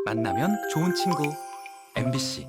만나면 좋은 친구 MBC.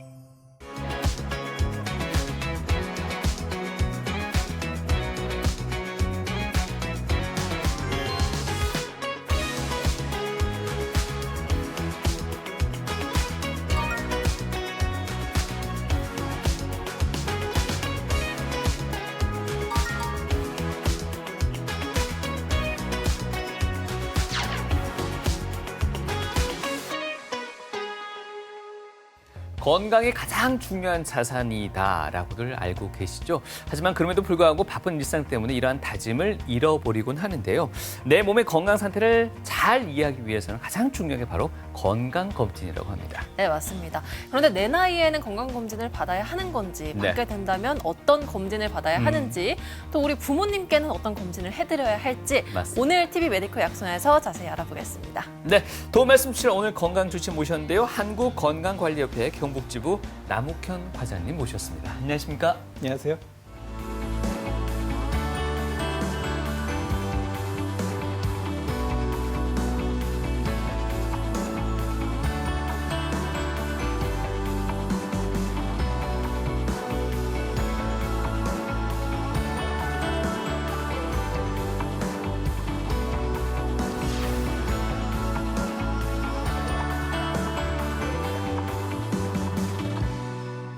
건강이 가장 중요한 자산이다라고들 알고 계시죠? 하지만 그럼에도 불구하고 바쁜 일상 때문에 이러한 다짐을 잃어버리곤 하는데요. 내 몸의 건강 상태를 잘 이해하기 위해서는 가장 중요한 게 바로 건강검진이라고 합니다. 네, 맞습니다. 그런데 내 나이에는 건강검진을 받아야 하는 건지, 네. 받게 된다면 어떤 검진을 받아야 하는지, 또 우리 부모님께는 어떤 검진을 해드려야 할지 맞습니다. 오늘 TV 메디컬 약손에서 자세히 알아보겠습니다. 네, 도움 말씀 주실 오늘 건강 주치 모셨는데요. 한국건강관리협회 경북지부 남욱현 과장님 모셨습니다. 안녕하십니까? 안녕하세요.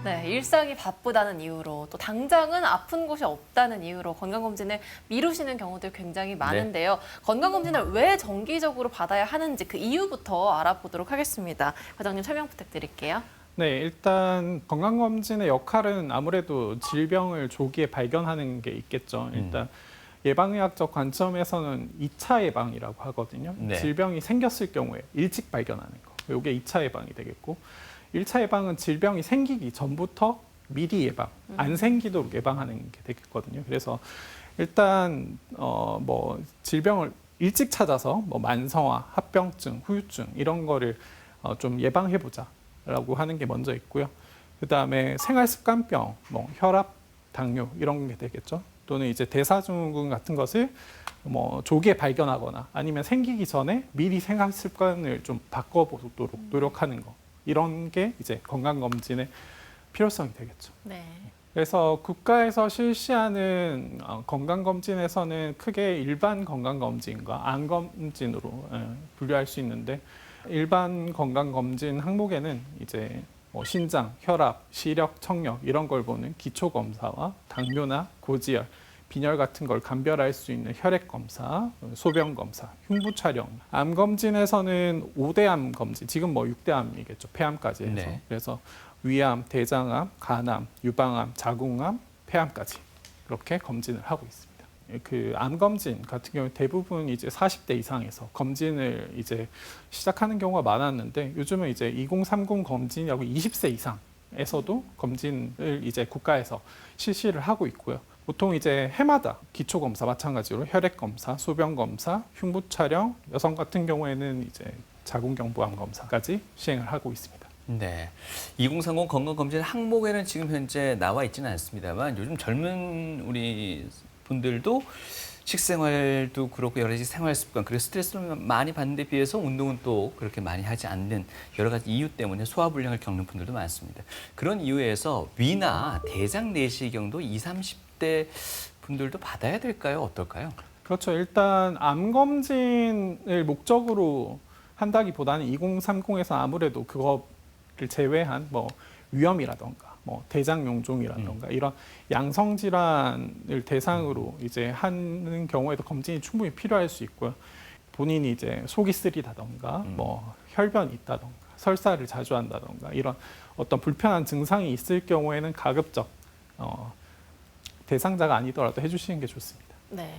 네, 일상이 바쁘다는 이유로 또 당장은 아픈 곳이 없다는 이유로 건강검진을 미루시는 경우들 굉장히 많은데요. 건강검진을 왜 정기적으로 받아야 하는지 그 이유부터 알아보도록 하겠습니다. 과장님 설명 부탁드릴게요. 네, 일단 건강검진의 역할은 아무래도 질병을 조기에 발견하는 게 있겠죠. 일단 예방의학적 관점에서는 2차 예방이라고 하거든요. 네. 질병이 생겼을 경우에 일찍 발견하는 거. 이게 2차 예방이 되겠고 1차 예방은 질병이 생기기 전부터 미리 예방, 안 생기도록 예방하는 게 되겠거든요. 그래서 일단 뭐 질병을 일찍 찾아서 뭐 만성화, 합병증, 후유증 이런 거를 좀 예방해 보자라고 하는 게 먼저 있고요. 그다음에 생활습관병, 뭐 혈압, 당뇨 이런 게 되겠죠. 또는 이제 대사증후군 같은 것을 뭐 조기에 발견하거나 아니면 생기기 전에 미리 생활습관을 좀 바꿔보도록 노력하는 거. 이런 게 이제 건강검진의 필요성이 되겠죠. 네. 그래서 국가에서 실시하는 건강검진에서는 크게 일반 건강검진과 암검진으로 분류할 수 있는데 일반 건강검진 항목에는 이제 뭐 신장, 혈압, 시력, 청력 이런 걸 보는 기초검사와 당뇨나 고지혈, 빈혈 같은 걸 감별할 수 있는 혈액 검사, 소변 검사, 흉부 촬영. 암 검진에서는 5대 암 검진, 지금 뭐 6대 암이겠죠. 폐암까지 해서. 네. 그래서 위암, 대장암, 간암, 유방암, 자궁암, 폐암까지 그렇게 검진을 하고 있습니다. 그 암 검진 같은 경우 대부분 이제 40대 이상에서 검진을 이제 시작하는 경우가 많았는데 요즘은 이제 2030 검진이라고 20세 이상에서도 검진을 이제 국가에서 실시를 하고 있고요. 보통 이제 해마다 기초검사 마찬가지로 혈액검사, 소변검사, 흉부 촬영, 여성 같은 경우에는 이제 자궁경부암 검사까지 시행을 하고 있습니다. 네, 2030 건강검진 항목에는 지금 현재 나와 있지는 않습니다만 요즘 젊은 우리 분들도 식생활도 그렇고 여러 가지 생활 습관 그리고 스트레스를 많이 받는 데 비해서 운동은 또 그렇게 많이 하지 않는 여러 가지 이유 때문에 소화불량을 겪는 분들도 많습니다. 그런 이유에서 위나 대장 내시경도 20, 30대 분들도 받아야 될까요? 어떨까요? 그렇죠. 일단 암 검진을 목적으로 한다기보다는 2030에서 아무래도 그거를 제외한 뭐 위염이라던가 뭐 대장 용종이라던가 이런 양성 질환을 대상으로 이제 하는 경우에도 검진이 충분히 필요할 수 있고요. 본인이 이제 속이 쓰리다던가 뭐 혈변이 있다던가 설사를 자주 한다던가 이런 어떤 불편한 증상이 있을 경우에는 가급적 대상자가 아니더라도 해주시는 게 좋습니다. 네.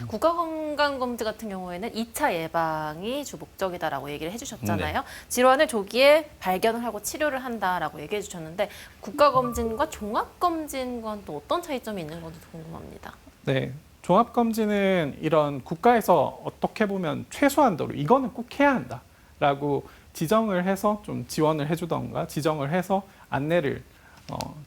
국가건강검진 같은 경우에는 2차 예방이 주 목적이다라고 얘기를 해주셨잖아요. 질환을 조기에 발견을 하고 치료를 한다라고 얘기해 주셨는데 국가검진과 종합검진과는 또 어떤 차이점이 있는 건지 궁금합니다. 네. 종합검진은 이런 국가에서 어떻게 보면 최소한도로 이거는 꼭 해야 한다라고 지정을 해서 좀 지원을 해주던가 지정을 해서 안내를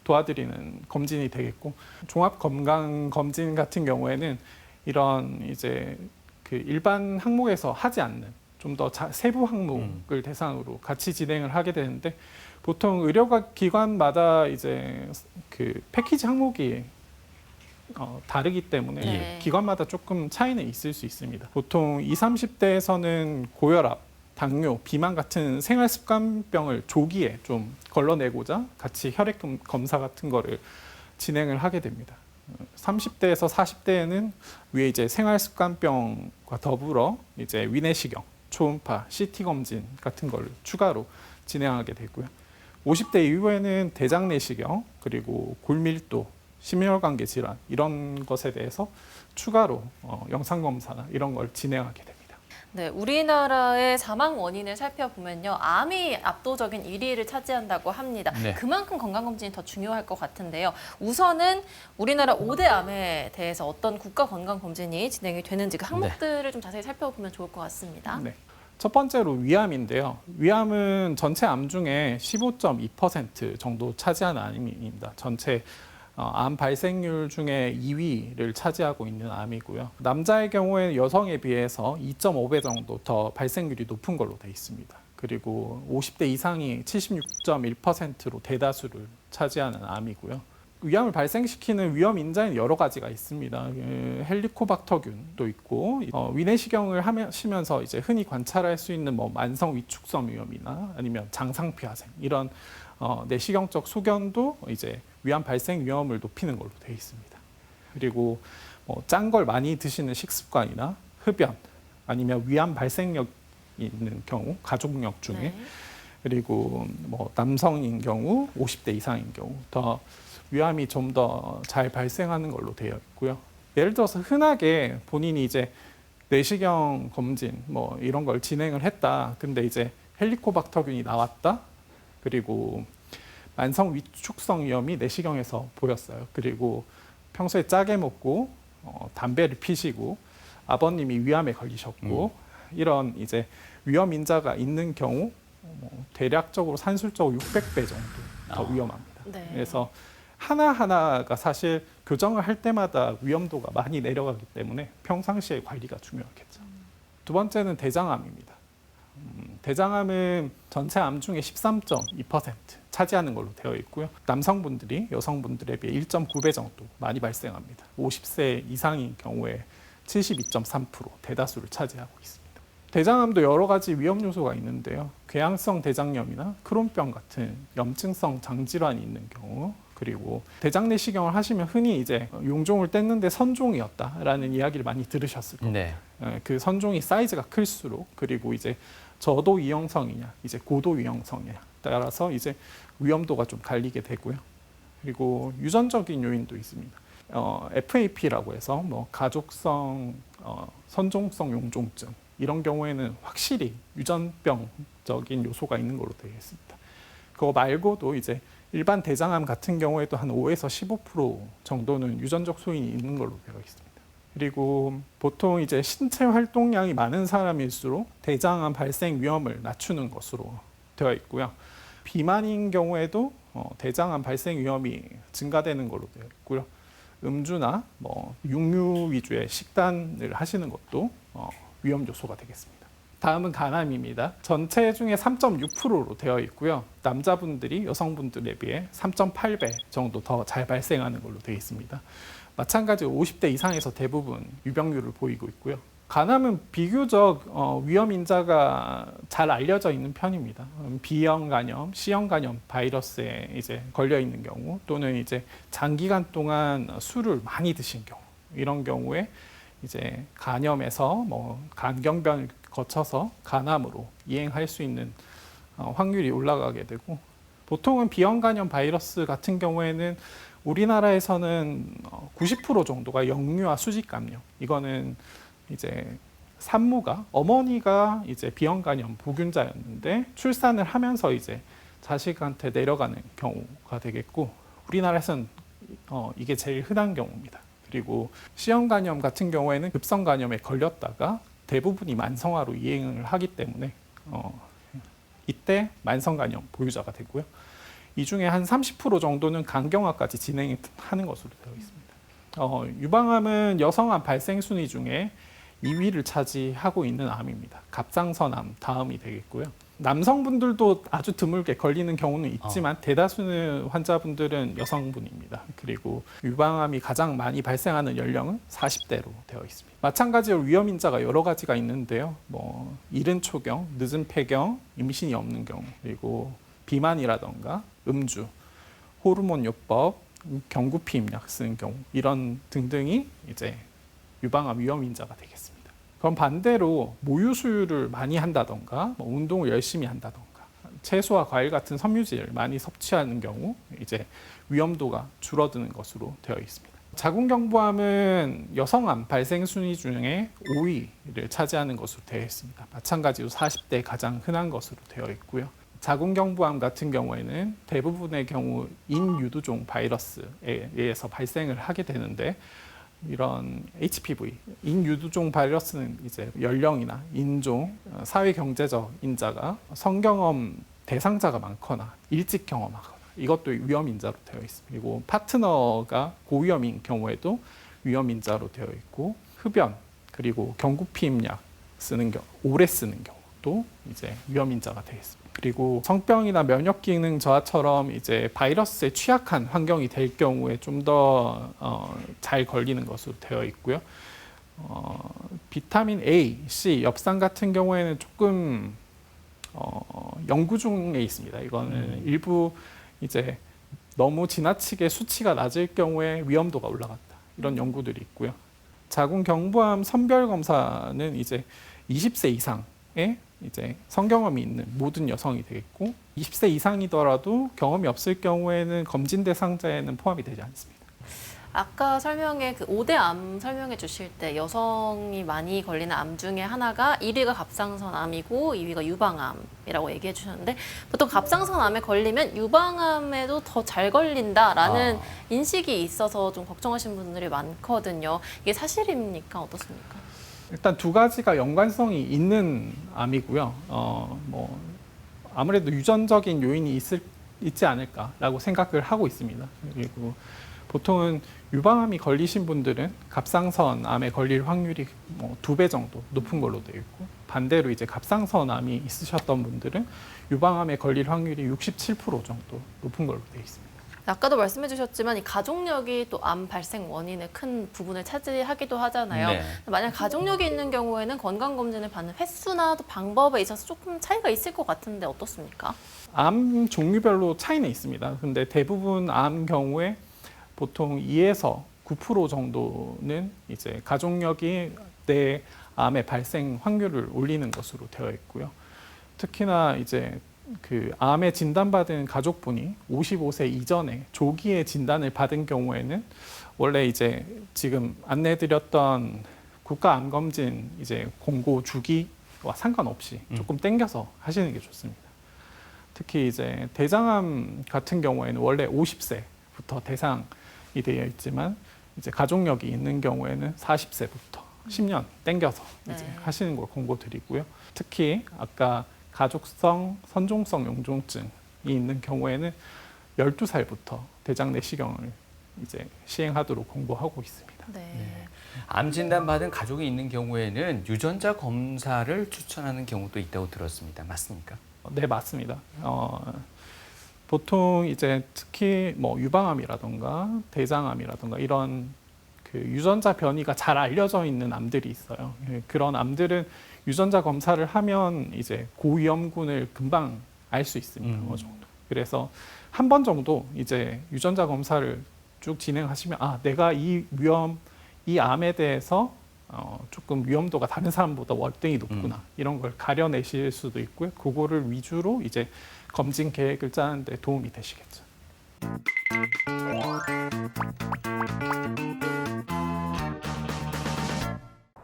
도와드리는 검진이 되겠고 종합건강검진 같은 경우에는 이런 이제 그 일반 항목에서 하지 않는 좀 더 세부 항목을 대상으로 같이 진행을 하게 되는데 보통 의료기관마다 이제 그 패키지 항목이 다르기 때문에 네. 기관마다 조금 차이는 있을 수 있습니다. 보통 20, 30대에서는 고혈압, 당뇨, 비만 같은 생활습관병을 조기에 좀 걸러내고자 같이 혈액 검사 같은 거를 진행을 하게 됩니다. 30대에서 40대에는 위에 이제 생활습관병과 더불어 이제 위내시경, 초음파, CT 검진 같은 걸 추가로 진행하게 되고요. 50대 이후에는 대장 내시경 그리고 골밀도, 심혈관계 질환 이런 것에 대해서 추가로 영상 검사나 이런 걸 진행하게 됩니다. 네, 우리나라의 사망 원인을 살펴보면요. 암이 압도적인 1위를 차지한다고 합니다. 네. 그만큼 건강검진이 더 중요할 것 같은데요. 우선은 우리나라 5대 암에 대해서 어떤 국가 건강검진이 진행이 되는지 그 항목들을 좀 자세히 살펴보면 좋을 것 같습니다. 네. 첫 번째로 위암인데요. 위암은 전체 암 중에 15.2% 정도 차지하는 암입니다. 전체 암 발생률 중에 2위를 차지하고 있는 암이고요. 남자의 경우에 여성에 비해서 2.5배 정도 더 발생률이 높은 걸로 되어 있습니다. 그리고 50대 이상이 76.1%로 대다수를 차지하는 암이고요. 위암을 발생시키는 위험 인자에는 여러 가지가 있습니다. 헬리코박터균도 있고 위내시경을 하시면서 이제 흔히 관찰할 수 있는 뭐 만성 위축성 위염이나 아니면 장상피하생 이런 내시경적 소견도 이제 위암 발생 위험을 높이는 걸로 되어 있습니다. 그리고 짠 걸 많이 드시는 식습관이나 흡연 아니면 위암 발생력 있는 경우 가족력 중에 네. 그리고 뭐 남성인 경우 50대 이상인 경우 더 위암이 좀 더 잘 발생하는 걸로 되어 있고요. 예를 들어서 흔하게 본인이 이제 내시경 검진 뭐 이런 걸 진행을 했다. 근데 이제 헬리코박터균이 나왔다. 그리고 만성 위축성 위염이 내시경에서 보였어요. 그리고 평소에 짜게 먹고 담배를 피시고 아버님이 위암에 걸리셨고 이런 이제 위험 인자가 있는 경우 대략적으로 산술적으로 600배 정도 더 위험합니다. 네. 그래서 하나하나가 사실 교정을 할 때마다 위험도가 많이 내려가기 때문에 평상시에 관리가 중요하겠죠. 두 번째는 대장암입니다. 대장암은 전체 암 중에 13.2% 차지하는 걸로 되어 있고요. 남성분들이 여성분들에 비해 1.9배 정도 많이 발생합니다. 50세 이상인 경우에 72.3% 대다수를 차지하고 있습니다. 대장암도 여러 가지 위험 요소가 있는데요. 궤양성 대장염이나 크론병 같은 염증성 장질환이 있는 경우 그리고 대장 내시경을 하시면 흔히 이제 용종을 뗐는데 선종이었다라는 이야기를 많이 들으셨을 겁니다. 네. 그 선종이 사이즈가 클수록 그리고 이제 저도 위험성이냐, 이제 고도 위험성이냐 따라서 이제 위험도가 좀 갈리게 되고요. 그리고 유전적인 요인도 있습니다. FAP라고 해서 뭐 가족성 선종성 용종증 이런 경우에는 확실히 유전병적인 요소가 있는 걸로 되어 있습니다. 그거 말고도 이제 일반 대장암 같은 경우에도 한 5에서 15% 정도는 유전적 소인이 있는 걸로 되어 있습니다. 그리고 보통 이제 신체 활동량이 많은 사람일수록 대장암 발생 위험을 낮추는 것으로 되어 있고요. 비만인 경우에도 대장암 발생 위험이 증가되는 걸로 되어 있고요. 음주나 뭐 육류 위주의 식단을 하시는 것도 위험 요소가 되겠습니다. 다음은 간암입니다. 전체 중에 3.6%로 되어 있고요. 남자분들이 여성분들에 비해 3.8배 정도 더 잘 발생하는 걸로 되어 있습니다. 마찬가지로 50대 이상에서 대부분 유병률을 보이고 있고요. 간암은 비교적 위험 인자가 잘 알려져 있는 편입니다. B형 간염, C형 간염 바이러스에 이제 걸려 있는 경우 또는 이제 장기간 동안 술을 많이 드신 경우 이런 경우에 이제 간염에서 뭐 간경변을 거쳐서 간암으로 이행할 수 있는 확률이 올라가게 되고 보통은 B형 간염 바이러스 같은 경우에는 우리나라에서는 90% 정도가 역류와 수직 감염. 이거는 이제 산모가 어머니가 이제 B형 간염 보균자였는데 출산을 하면서 이제 자식한테 내려가는 경우가 되겠고 우리나라에서는 이게 제일 흔한 경우입니다. 그리고 C형 간염 같은 경우에는 급성 간염에 걸렸다가 대부분이 만성화로 이행을 하기 때문에 이때 만성 간염 보유자가 되고요. 이 중에 한 30% 정도는 간경화까지 진행하는 것으로 되어 있습니다. 유방암은 여성암 발생 순위 중에 2위를 차지하고 있는 암입니다. 갑상선암 다음이 되겠고요. 남성분들도 아주 드물게 걸리는 경우는 있지만 대다수의 환자분들은 여성분입니다. 그리고 유방암이 가장 많이 발생하는 연령은 40대로 되어 있습니다. 마찬가지로 위험인자가 여러 가지가 있는데요. 뭐 이른 초경, 늦은 폐경, 임신이 없는 경우, 그리고 비만이라던가 음주, 호르몬 요법, 경구피임약 쓰는 경우 이런 등등이 이제 유방암 위험인자가 되겠습니다. 그럼 반대로 모유 수유를 많이 한다던가 뭐 운동을 열심히 한다던가 채소와 과일 같은 섬유질을 많이 섭취하는 경우 이제 위험도가 줄어드는 것으로 되어 있습니다. 자궁경부암은 여성암 발생 순위 중에 5위를 차지하는 것으로 되어 있습니다. 마찬가지로 40대 가장 흔한 것으로 되어 있고요. 자궁경부암 같은 경우에는 대부분의 경우 인유두종 바이러스에 의해서 발생을 하게 되는데 이런 HPV, 인유두종 바이러스는 이제 연령이나 인종, 사회 경제적 인자가 성경험 대상자가 많거나 일찍 경험하거나 이것도 위험인자로 되어 있습니다. 그리고 파트너가 고위험인 경우에도 위험인자로 되어 있고 흡연 그리고 경구피임약 쓰는 경우, 오래 쓰는 경우도 이제 위험인자가 되겠습니다. 그리고 성병이나 면역 기능 저하처럼 이제 바이러스에 취약한 환경이 될 경우에 좀 더 잘 걸리는 것으로 되어 있고요. 비타민 A, C, 엽산 같은 경우에는 조금 연구 중에 있습니다. 이거는 일부 이제 너무 지나치게 수치가 낮을 경우에 위험도가 올라갔다. 이런 연구들이 있고요. 자궁경부암 선별 검사는 이제 20세 이상의 이제 성경험이 있는 모든 여성이 되겠고 20세 이상이더라도 경험이 없을 경우에는 검진 대상자에는 포함이 되지 않습니다. 아까 설명에 그 5대 암 설명해 주실 때 여성이 많이 걸리는 암 중에 하나가 1위가 갑상선암이고 2위가 유방암이라고 얘기해 주셨는데 보통 갑상선암에 걸리면 유방암에도 더 잘 걸린다라는 인식이 있어서 좀 걱정하시는 분들이 많거든요. 이게 사실입니까? 어떻습니까? 일단 두 가지가 연관성이 있는 암이고요. 뭐 아무래도 유전적인 요인이 있지 않을까라고 생각을 하고 있습니다. 그리고 보통은 유방암이 걸리신 분들은 갑상선암에 걸릴 확률이 뭐 2배 정도 높은 걸로 되어 있고 반대로 이제 갑상선암이 있으셨던 분들은 유방암에 걸릴 확률이 67% 정도 높은 걸로 되어 있습니다. 아까도 말씀해 주셨지만 이 가족력이 또 암 발생 원인의 큰 부분을 차지하기도 하잖아요. 네. 만약 가족력이 있는 경우에는 건강검진을 받는 횟수나 또 방법에 있어서 조금 차이가 있을 것 같은데 어떻습니까? 암 종류별로 차이는 있습니다. 근데 대부분 암 경우에 보통 2에서 9% 정도는 이제 가족력이 내 암의 발생 확률을 올리는 것으로 되어 있고요. 특히나 이제 그 암에 진단받은 가족분이 55세 이전에 조기에 진단을 받은 경우에는 원래 이제 지금 안내드렸던 국가암검진 이제 공고 주기와 상관없이 조금 땡겨서 하시는 게 좋습니다. 특히 이제 대장암 같은 경우에는 원래 50세부터 대상이 되어 있지만 이제 가족력이 있는 경우에는 40세부터 10년 땡겨서 이제 하시는 걸 권고드리고요. 특히 아까 가족성 선종성 용종증이 있는 경우에는 12살부터 대장 내시경을 이제 시행하도록 권고하고 있습니다. 네. 암 진단 받은 가족이 있는 경우에는 유전자 검사를 추천하는 경우도 있다고 들었습니다. 맞습니까? 네, 맞습니다. 보통 이제 특히 뭐 유방암이라던가 대장암이라던가 이런 그 유전자 변이가 잘 알려져 있는 암들이 있어요. 그런 암들은 유전자 검사를 하면 이제 고위험군을 금방 알 수 있습니다. 어느 정도. 그래서 한 번 정도 이제 유전자 검사를 쭉 진행하시면 내가 이 암에 대해서 조금 위험도가 다른 사람보다 월등히 높구나 이런 걸 가려내실 수도 있고요. 그거를 위주로 이제 검진 계획을 짜는 데 도움이 되시겠죠.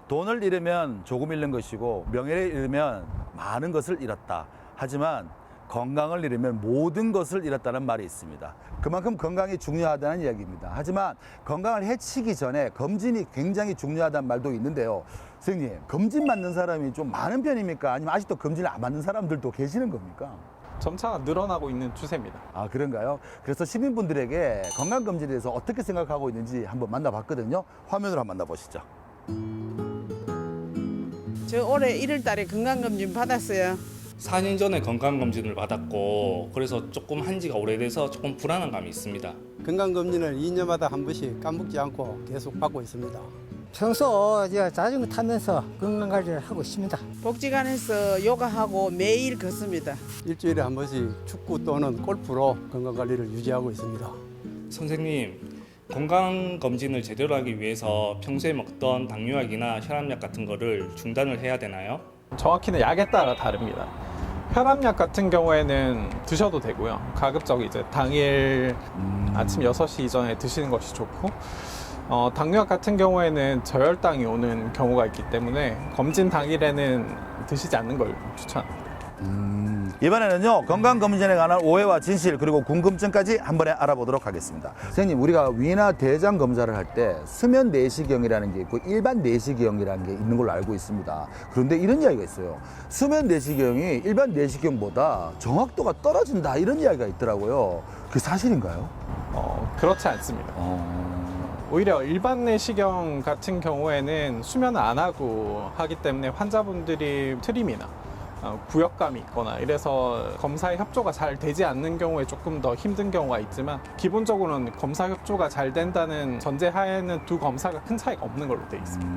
돈을 잃으면 조금 잃는 것이고 명예를 잃으면 많은 것을 잃었다. 하지만 건강을 잃으면 모든 것을 잃었다는 말이 있습니다. 그만큼 건강이 중요하다는 이야기입니다. 하지만 건강을 해치기 전에 검진이 굉장히 중요하다는 말도 있는데요. 선생님, 검진 맞는 사람이 좀 많은 편입니까? 아니면 아직도 검진을 안 맞는 사람들도 계시는 겁니까? 점차 늘어나고 있는 추세입니다. 그런가요? 그래서 시민분들에게 건강검진에 대해서 어떻게 생각하고 있는지 한번 만나봤거든요. 화면으로 한번 만나보시죠. 저 올해 1월 달에 건강검진 받았어요. 4년 전에 건강검진을 받았고 그래서 조금 한지가 오래돼서 조금 불안한 감이 있습니다. 건강검진을 2년마다 한 번씩 까먹지 않고 계속 받고 있습니다. 평소 제가 자전거 타면서 건강관리를 하고 있습니다. 복지관에서 요가하고 매일 걷습니다. 일주일에 한 번씩 축구 또는 골프로 건강관리를 유지하고 있습니다. 선생님, 건강검진을 제대로 하기 위해서 평소에 먹던 당뇨약이나 혈압약 같은 거를 중단을 해야 되나요? 정확히는 약에 따라 다릅니다. 혈압약 같은 경우에는 드셔도 되고요. 가급적 이제 당일 아침 6시 이전에 드시는 것이 좋고, 당뇨약 같은 경우에는 저혈당이 오는 경우가 있기 때문에 검진 당일에는 드시지 않는 걸 추천합니다. 이번에는요, 건강검진에 관한 오해와 진실 그리고 궁금증까지 한 번에 알아보도록 하겠습니다. 선생님, 우리가 위나 대장 검사를 할 때 수면 내시경이라는 게 있고 일반 내시경이라는 게 있는 걸로 알고 있습니다. 그런데 이런 이야기가 있어요. 수면 내시경이 일반 내시경보다 정확도가 떨어진다, 이런 이야기가 있더라고요. 그게 사실인가요? 그렇지 않습니다. 오히려 일반 내시경 같은 경우에는 수면을 안 하고 하기 때문에 환자분들이 트림이나 부역감이 있거나 이래서 검사에 협조가 잘 되지 않는 경우에 조금 더 힘든 경우가 있지만, 기본적으로는 검사 협조가 잘 된다는 전제하에는 두 검사가 큰 차이가 없는 걸로 되어 있습니다.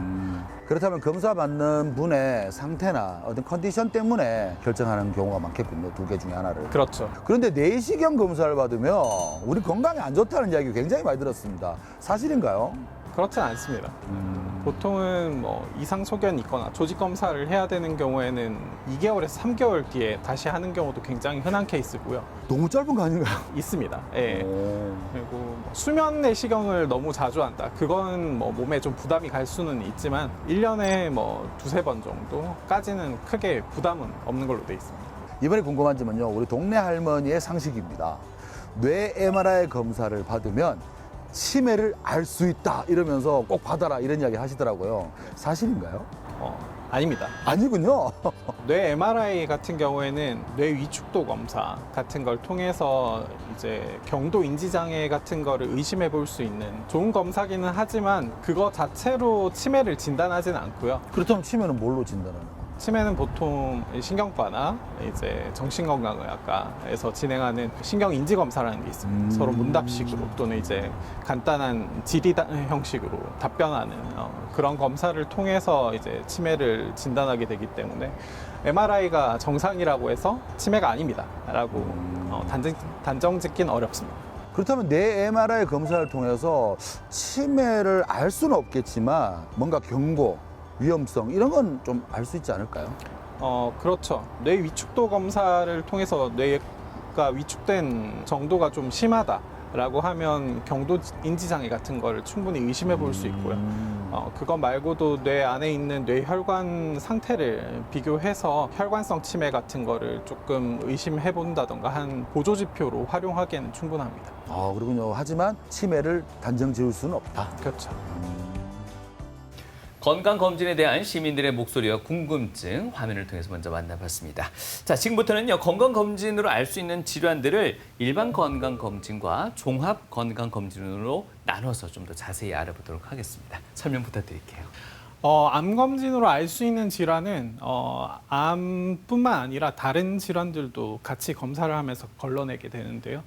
그렇다면 검사 받는 분의 상태나 어떤 컨디션 때문에 결정하는 경우가 많겠군요. 두 개 중에 하나를. 그렇죠. 그런데 내시경 검사를 받으면 우리 건강에 안 좋다는 이야기 굉장히 많이 들었습니다. 사실인가요? 그렇진 않습니다. 보통은 뭐 이상 소견이 있거나 조직 검사를 해야 되는 경우에는 2개월에서 3개월 뒤에 다시 하는 경우도 굉장히 흔한 케이스고요. 너무 짧은 거 아닌가요? 있습니다. 예. 그리고 뭐 수면 내시경을 너무 자주 한다. 그건 뭐 몸에 좀 부담이 갈 수는 있지만 1년에 뭐 2-3번 정도까지는 크게 부담은 없는 걸로 돼 있습니다. 이번에 궁금한 점은요, 우리 동네 할머니의 상식입니다. 뇌 MRI 검사를 받으면 치매를 알 수 있다 이러면서 꼭 받아라 이런 이야기 하시더라고요. 사실인가요? 아닙니다. 아니군요. 뇌 MRI 같은 경우에는 뇌 위축도 검사 같은 걸 통해서 이제 경도 인지장애 같은 거를 의심해 볼 수 있는 좋은 검사기는 하지만 그거 자체로 치매를 진단하지는 않고요. 그렇다면 치매는 뭘로 진단하는 거예요? 치매는 보통 신경과나 이제 정신건강의학과에서 진행하는 신경인지 검사라는 게 있습니다. 서로 문답식으로 또는 이제 간단한 질의 형식으로 답변하는 그런 검사를 통해서 이제 치매를 진단하게 되기 때문에 MRI가 정상이라고 해서 치매가 아닙니다라고 단정 짓기는 어렵습니다. 그렇다면 뇌 MRI 검사를 통해서 치매를 알 수는 없겠지만 뭔가 경고, 위험성 이런 건 좀 알 수 있지 않을까요? 그렇죠. 뇌 위축도 검사를 통해서 뇌가 위축된 정도가 좀 심하다라고 하면 경도 인지장애 같은 거를 충분히 의심해 볼 수 있고요. 그거 말고도 뇌 안에 있는 뇌혈관 상태를 비교해서 혈관성 치매 같은 거를 조금 의심해 본다던가 한 보조 지표로 활용하기에는 충분합니다. 그렇군요. 하지만 치매를 단정 지을 수는 없다. 그렇죠. 건강검진에 대한 시민들의 목소리와 궁금증 화면을 통해서 먼저 만나봤습니다. 자, 지금부터는요, 건강검진으로 알 수 있는 질환들을 일반 건강검진과 종합건강검진으로 나눠서 좀 더 자세히 알아보도록 하겠습니다. 설명 부탁드릴게요. 암 검진으로 알 수 있는 질환은 암뿐만 아니라 다른 질환들도 같이 검사를 하면서 걸러내게 되는데요.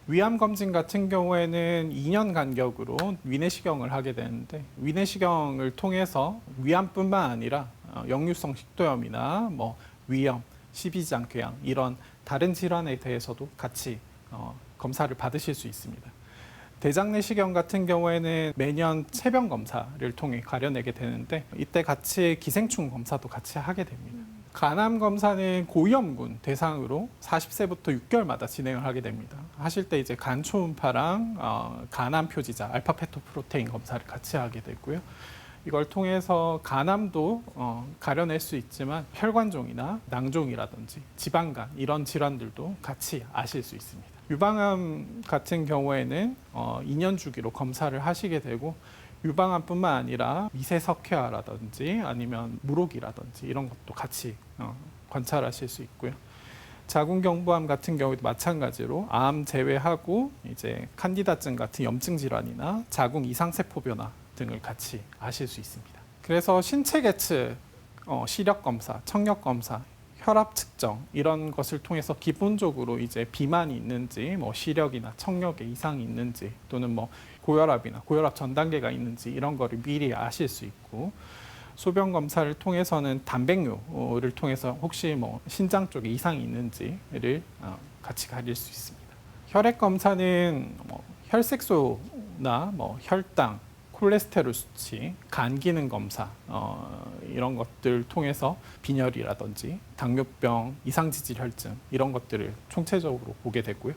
위암 검진 같은 경우에는 2년 간격으로 위내시경을 하게 되는데, 위내시경을 통해서 위암뿐만 아니라 역류성 식도염이나 뭐 위염, 십이지장 궤양 이런 다른 질환에 대해서도 같이 검사를 받으실 수 있습니다. 대장 내시경 같은 경우에는 매년 체병 검사를 통해 가려내게 되는데, 이때 같이 기생충 검사도 같이 하게 됩니다. 간암 검사는 고위험군 대상으로 40세부터 6개월마다 진행을 하게 됩니다. 하실 때 이제 간 초음파랑 간암 표지자 알파 페토프로테인 검사를 같이 하게 되고요. 이걸 통해서 간암도 가려낼 수 있지만 혈관종이나 낭종이라든지 지방간 이런 질환들도 같이 아실 수 있습니다. 유방암 같은 경우에는 2년 주기로 검사를 하시게 되고, 유방암뿐만 아니라 미세석회화라든지 아니면 물혹이라든지 이런 것도 같이 관찰하실 수 있고요. 자궁경부암 같은 경우도 마찬가지로 암 제외하고 이제 칸디다증 같은 염증 질환이나 자궁 이상세포 변화 등을 같이 아실 수 있습니다. 그래서 신체 계측 시력 검사, 청력 검사, 혈압 측정 이런 것을 통해서 기본적으로 이제 비만이 있는지, 뭐 시력이나 청력에 이상이 있는지, 또는 뭐 고혈압이나 고혈압 전 단계가 있는지 이런 거를 미리 아실 수 있고, 소변 검사를 통해서는 단백뇨를 통해서 혹시 뭐 신장 쪽에 이상이 있는지를 같이 가릴 수 있습니다. 혈액 검사는 뭐 혈색소나 뭐 혈당, 콜레스테롤 수치, 간 기능 검사 이런 것들을 통해서 빈혈이라든지 당뇨병, 이상지질 혈증 이런 것들을 총체적으로 보게 되고요.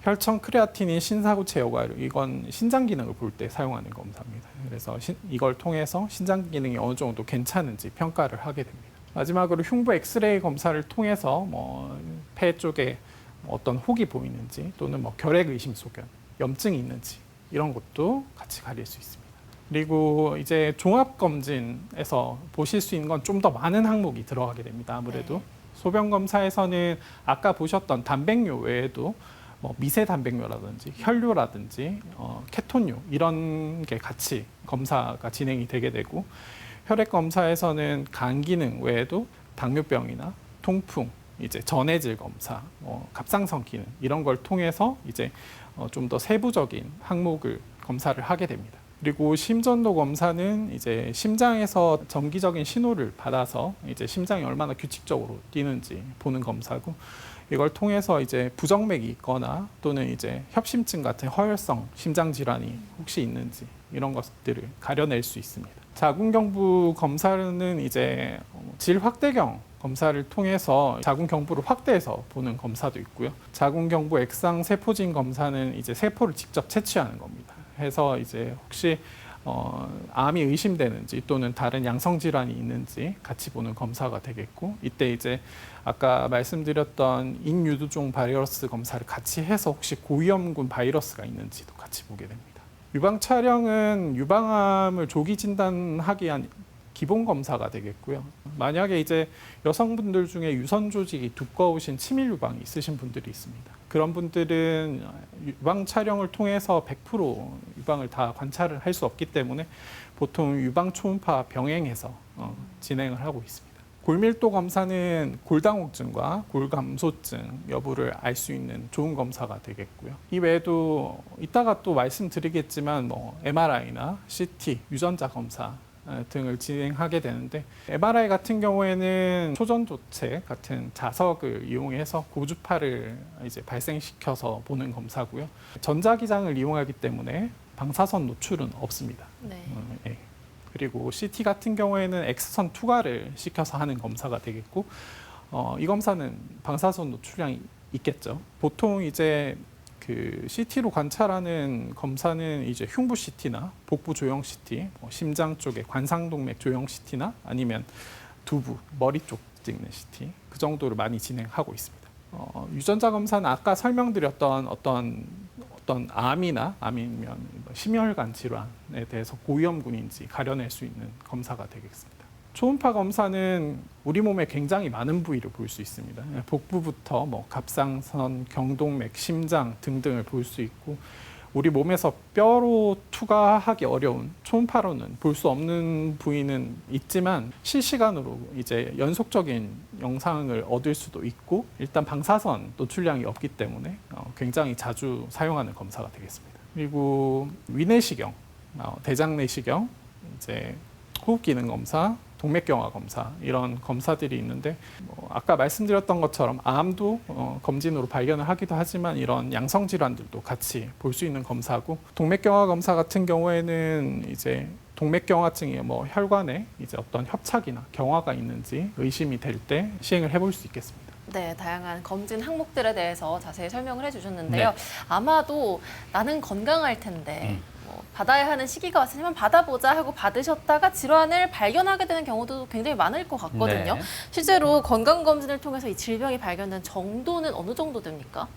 혈청 크레아틴인 신사구체 여과율, 이건 신장 기능을 볼 때 사용하는 검사입니다. 그래서 이걸 통해서 신장 기능이 어느 정도 괜찮은지 평가를 하게 됩니다. 마지막으로 흉부 엑스레이 검사를 통해서 뭐 폐 쪽에 어떤 혹이 보이는지, 또는 뭐 결핵 의심 소견, 염증이 있는지 이런 것도 같이 가릴 수 있습니다. 그리고 이제 종합 검진에서 보실 수 있는 건 좀 더 많은 항목이 들어가게 됩니다. 아무래도 소변 검사에서는 아까 보셨던 단백뇨 외에도 뭐 미세 단백뇨라든지 혈뇨라든지 케톤뇨 이런 게 같이 검사가 진행이 되게 되고, 혈액 검사에서는 간 기능 외에도 당뇨병이나 통풍, 이제 전해질 검사, 갑상선 기능 이런 걸 통해서 이제 좀 더 세부적인 항목을 검사를 하게 됩니다. 그리고 심전도 검사는 이제 심장에서 정기적인 신호를 받아서 이제 심장이 얼마나 규칙적으로 뛰는지 보는 검사고, 이걸 통해서 이제 부정맥이 있거나 또는 이제 협심증 같은 허혈성 심장 질환이 혹시 있는지 이런 것들을 가려낼 수 있습니다. 자궁경부 검사는 이제 질 확대경 검사를 통해서 자궁경부를 확대해서 보는 검사도 있고요. 자궁경부 액상 세포진 검사는 이제 세포를 직접 채취하는 겁니다. 해서 이제 혹시 암이 의심되는지 또는 다른 양성 질환이 있는지 같이 보는 검사가 되겠고, 이때 이제 아까 말씀드렸던 인유두종 바이러스 검사를 같이 해서 혹시 고위험군 바이러스가 있는지도 같이 보게 됩니다. 유방 촬영은 유방암을 조기 진단하기 위한 기본 검사가 되겠고요. 만약에 이제 여성분들 중에 유선 조직이 두꺼우신 치밀 유방이 있으신 분들이 있습니다. 그런 분들은 유방 촬영을 통해서 100% 유방을 다 관찰을 할 수 없기 때문에 보통 유방 초음파 병행해서 진행을 하고 있습니다. 골밀도 검사는 골다공증과 골감소증 여부를 알 수 있는 좋은 검사가 되겠고요. 이 외에도 이따가 또 말씀드리겠지만 뭐 MRI나 CT, 유전자 검사 등을 진행하게 되는데, MRI 같은 경우에는 초전조체 같은 자석을 이용해서 고주파를 이제 발생시켜서 보는 검사고요. 전자기장을 이용하기 때문에 방사선 노출은 없습니다. 네. 네. 그리고 CT 같은 경우에는 X선 투과를 시켜서 하는 검사가 되겠고, 이 검사는 방사선 노출량이 있겠죠. 보통 이제 그 CT로 관찰하는 검사는 이제 흉부 CT나 복부 조형 CT, 심장 쪽에 관상동맥 조형 CT나 아니면 두부, 머리 쪽 찍는 CT 그 정도를 많이 진행하고 있습니다. 유전자 검사는 아까 설명드렸던 어떤 암이나 아니면 심혈관 질환에 대해서 고위험군인지 가려낼 수 있는 검사가 되겠습니다. 초음파 검사는 우리 몸에 굉장히 많은 부위를 볼 수 있습니다. 복부부터 뭐 갑상선, 경동맥, 심장 등등을 볼 수 있고, 우리 몸에서 뼈로 투과하기 어려운 초음파로는 볼 수 없는 부위는 있지만 실시간으로 이제 연속적인 영상을 얻을 수도 있고, 일단 방사선 노출량이 없기 때문에 굉장히 자주 사용하는 검사가 되겠습니다. 그리고 위내시경, 대장내시경, 이제 호흡기능 검사, 동맥경화 검사 이런 검사들이 있는데, 아까 말씀드렸던 것처럼 암도 검진으로 발견을 하기도 하지만 이런 양성 질환들도 같이 볼 수 있는 검사고, 동맥경화 검사 같은 경우에는 이제 동맥경화증이 뭐 혈관에 이제 어떤 협착이나 경화가 있는지 의심이 될 때 시행을 해볼 수 있겠습니다. 네, 다양한 검진 항목들에 대해서 자세히 설명을 해주셨는데요. 네. 아마도 나는 건강할 텐데 받아야 하는 시기가 왔으면 받아보자 하고 받으셨다가 질환을 발견하게 되는 경우도 굉장히 많을 것 같거든요. 네. 실제로 건강검진을 통해서 이 질병이 발견된 정도는 어느 정도 됩니까?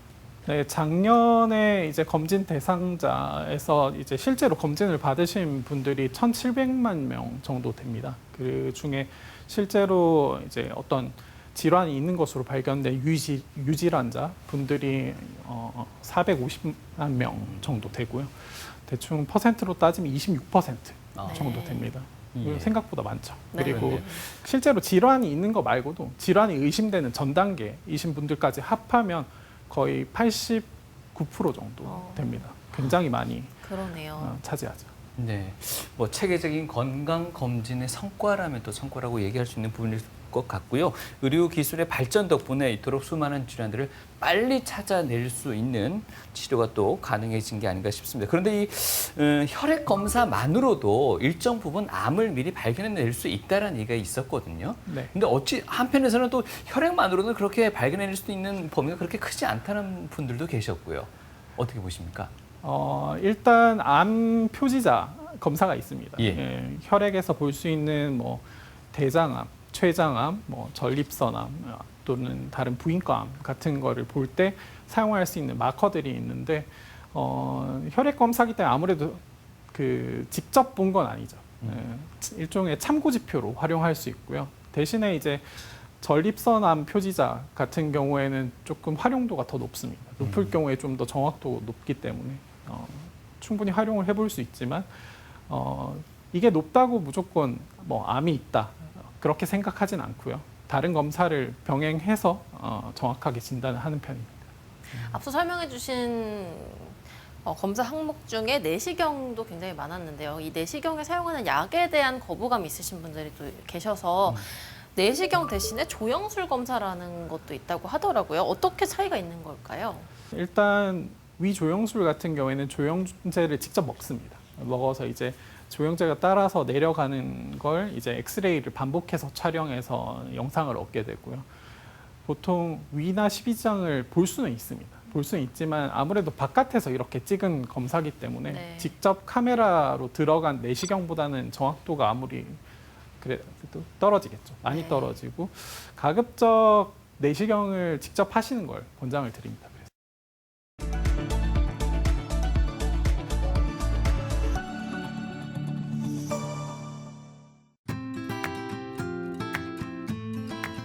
네, 작년에 이제 검진 대상자에서 이제 실제로 검진을 받으신 분들이 1,700만 명 정도 됩니다. 그 중에 실제로 이제 어떤 질환이 있는 것으로 발견된 유질환자 분들이 450만 명 정도 되고요. 대충 퍼센트로 따지면 26% 정도 됩니다. 예. 생각보다 많죠. 네. 그리고 네. 실제로 질환이 있는 거 말고도 질환이 의심되는 전 단계이신 분들까지 합하면 거의 89% 정도 됩니다. 굉장히 많이 그러네요. 차지하죠. 네, 뭐 체계적인 건강 검진의 성과라면 또 성과라고 얘기할 수 있는 부분일 것 같고요. 의료 기술의 발전 덕분에 이토록 수많은 질환들을 빨리 찾아낼 수 있는 치료가 또 가능해진 게 아닌가 싶습니다. 그런데 이 혈액 검사만으로도 일정 부분 암을 미리 발견해낼 수 있다는 얘기가 있었거든요. 네. 근데 어찌 한편에서는 또 혈액만으로도 그렇게 발견해낼 수 있는 범위가 그렇게 크지 않다는 분들도 계셨고요. 어떻게 보십니까? 일단 암 표지자 검사가 있습니다. 예. 혈액에서 볼 수 있는 뭐 대장암, 췌장암, 뭐 전립선암 또는 다른 부인과암 같은 거를 볼 때 사용할 수 있는 마커들이 있는데 혈액 검사기 때문에 아무래도 그 직접 본 건 아니죠. 일종의 참고 지표로 활용할 수 있고요. 대신에 이제 전립선암 표지자 같은 경우에는 조금 활용도가 더 높습니다. 높을 경우에 좀 더 정확도가 높기 때문에 충분히 활용을 해볼 수 있지만 이게 높다고 무조건 뭐 암이 있다 그렇게 생각하진 않고요. 다른 검사를 병행해서 정확하게 진단을 하는 편입니다. 앞서 설명해 주신 검사 항목 중에 내시경도 굉장히 많았는데요. 이 내시경에 사용하는 약에 대한 거부감이 있으신 분들이 또 계셔서 내시경 대신에 조영술 검사라는 것도 있다고 하더라고요. 어떻게 차이가 있는 걸까요? 일단 위조영술 같은 경우에는 조영제를 직접 먹습니다. 먹어서 이제 조영제가 따라서 내려가는 걸 이제 엑스레이를 반복해서 촬영해서 영상을 얻게 되고요. 보통 위나 십이장을 볼 수는 있습니다. 볼 수는 있지만 아무래도 바깥에서 이렇게 찍은 검사기 때문에 네. 직접 카메라로 들어간 내시경보다는 정확도가 아무리 그래도 떨어지겠죠. 많이 네. 떨어지고 가급적 내시경을 직접 하시는 걸 권장을 드립니다.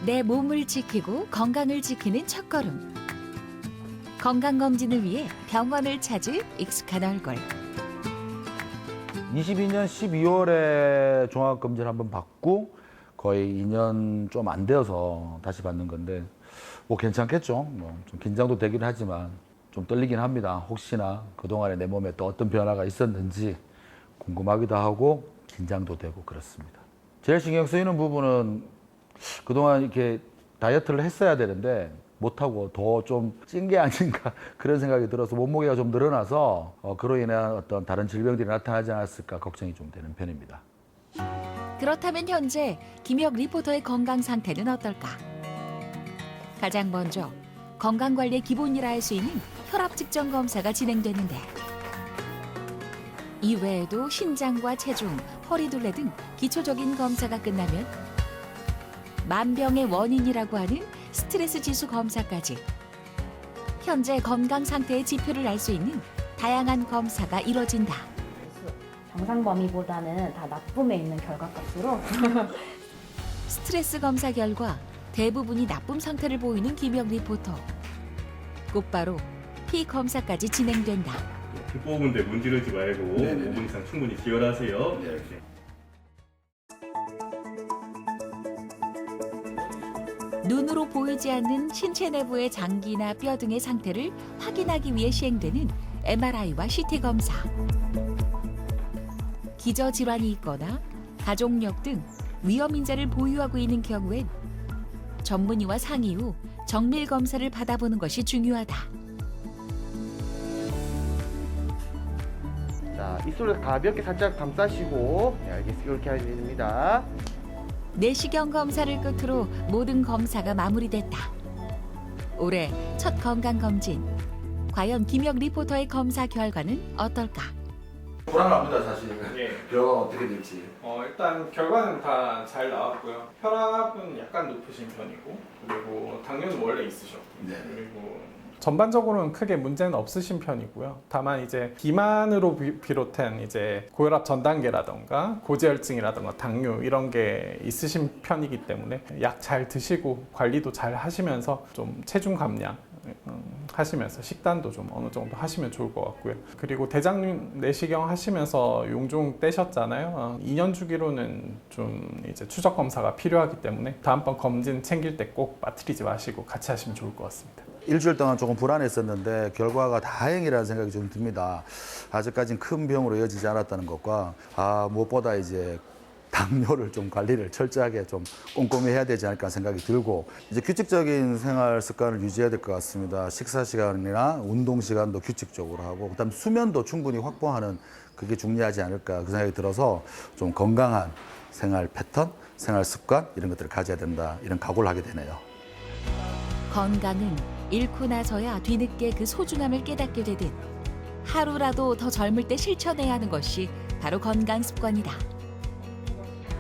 내 몸을 지키고 건강을 지키는 첫걸음. 건강검진을 위해 병원을 찾을 익숙한 얼굴. 22년 12월에 종합검진 한번 받고 거의 2년 좀 안 되어서 다시 받는 건데 뭐 괜찮겠죠. 뭐 좀 긴장도 되긴 하지만 좀 떨리긴 합니다. 혹시나 그동안에 내 몸에 또 어떤 변화가 있었는지 궁금하기도 하고 긴장도 되고 그렇습니다. 제일 신경 쓰이는 부분은 그동안 이렇게 다이어트를 했어야 되는데 못하고 더 좀 찐 게 아닌가 그런 생각이 들어서 몸무게가 좀 늘어나서 그로 인한 어떤 다른 질병들이 나타나지 않았을까 걱정이 좀 되는 편입니다. 그렇다면 현재 김혁 리포터의 건강 상태는 어떨까? 가장 먼저 건강관리의 기본이라 할 수 있는 혈압 측정 검사가 진행되는데 이 외에도 신장과 체중, 허리둘레 등 기초적인 검사가 끝나면 만병의 원인이라고 하는 스트레스 지수 검사까지 현재 건강 상태의 지표를 알 수 있는 다양한 검사가 이뤄진다. 정상 범위보다는 다 나쁨에 있는 결과값으로 스트레스 검사 결과 대부분이 나쁨 상태를 보이는 김혁 리포터. 곧바로 피 검사까지 진행된다. 뒷부분대 문지르지 말고 5분 이상 충분히 기혈하세요. 눈으로 보이지 않는 신체 내부의 장기나 뼈 등의 상태를 확인하기 위해 시행되는 MRI와 CT 검사. 기저질환이 있거나 가족력 등 위험 인자를 보유하고 있는 경우엔 전문의와 상의 후 정밀 검사를 받아보는 것이 중요하다. 자, 입술을 가볍게 살짝 감싸시고 알겠습니다. 이렇게 하시면 됩니다. 내시경 검사를 끝으로 모든 검사가 마무리됐다. 올해 첫 건강검진. 과연 김혁 리포터의 검사 결과는 어떨까? 불안합니다, 사실. 결과가 어떻게 될지. 일단 결과는 다 잘 나왔고요. 혈압은 약간 높으신 편이고 그리고 당뇨는 원래 있으셨고 그리고 전반적으로는 크게 문제는 없으신 편이고요. 다만 이제 비만으로 비롯한 이제 고혈압 전 단계라던가 고지혈증이라던가 당뇨 이런 게 있으신 편이기 때문에 약 잘 드시고 관리도 잘 하시면서 좀 체중 감량 하시면서 식단도 좀 어느 정도 하시면 좋을 것 같고요. 그리고 대장 내시경 하시면서 용종 떼셨잖아요. 2년 주기로는 좀 이제 추적 검사가 필요하기 때문에 다음번 검진 챙길 때 꼭 빠뜨리지 마시고 같이 하시면 좋을 것 같습니다. 일주일 동안 조금 불안했었는데 결과가 다행이라는 생각이 좀 듭니다. 아직까지는 큰 병으로 이어지지 않았다는 것과 무엇보다 이제 당뇨를 좀 관리를 철저하게 좀 꼼꼼히 해야 되지 않을까 생각이 들고 이제 규칙적인 생활 습관을 유지해야 될 것 같습니다. 식사 시간이나 운동 시간도 규칙적으로 하고 그다음 수면도 충분히 확보하는 그게 중요하지 않을까 그 생각이 들어서 좀 건강한 생활 패턴, 생활 습관 이런 것들을 가져야 된다 이런 각오를 하게 되네요. 건강은 잃고 나서야 뒤늦게 그 소중함을 깨닫게 되듯 하루라도 더 젊을 때 실천해야 하는 것이 바로 건강 습관이다.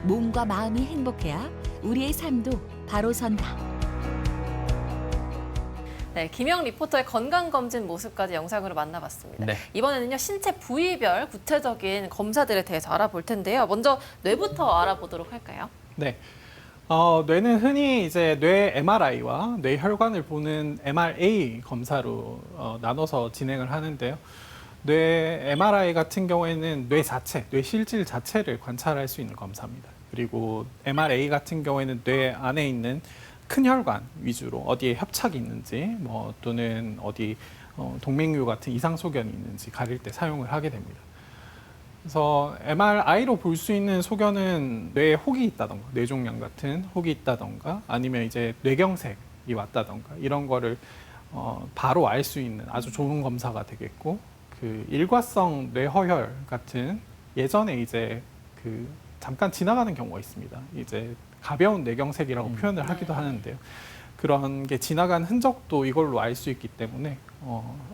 몸과 마음이 행복해야 우리의 삶도 바로 선다. 네, 김영 리포터의 건강검진 모습까지 영상으로 만나봤습니다. 네. 이번에는요, 신체 부위별 구체적인 검사들에 대해서 알아볼 텐데요. 먼저 뇌부터 알아보도록 할까요? 네. 뇌는 흔히 이제 뇌 MRI와 뇌 혈관을 보는 MRA 검사로 나눠서 진행을 하는데요. 뇌 MRI 같은 경우에는 뇌 자체, 뇌 실질 자체를 관찰할 수 있는 검사입니다. 그리고 MRA 같은 경우에는 뇌 안에 있는 큰 혈관 위주로 어디에 협착이 있는지 또는 어디 동맥류 같은 이상 소견이 있는지 가릴 때 사용을 하게 됩니다. 그래서 MRI로 볼 수 있는 소견은 뇌에 혹이 있다던가, 뇌종양 같은 혹이 있다던가, 아니면 이제 뇌경색이 왔다던가 이런 거를 바로 알 수 있는 아주 좋은 검사가 되겠고, 그 일과성 뇌허혈 같은 예전에 이제 그 잠깐 지나가는 경우가 있습니다. 이제 가벼운 뇌경색이라고 표현을 하기도 하는데요. 그런 게 지나간 흔적도 이걸로 알 수 있기 때문에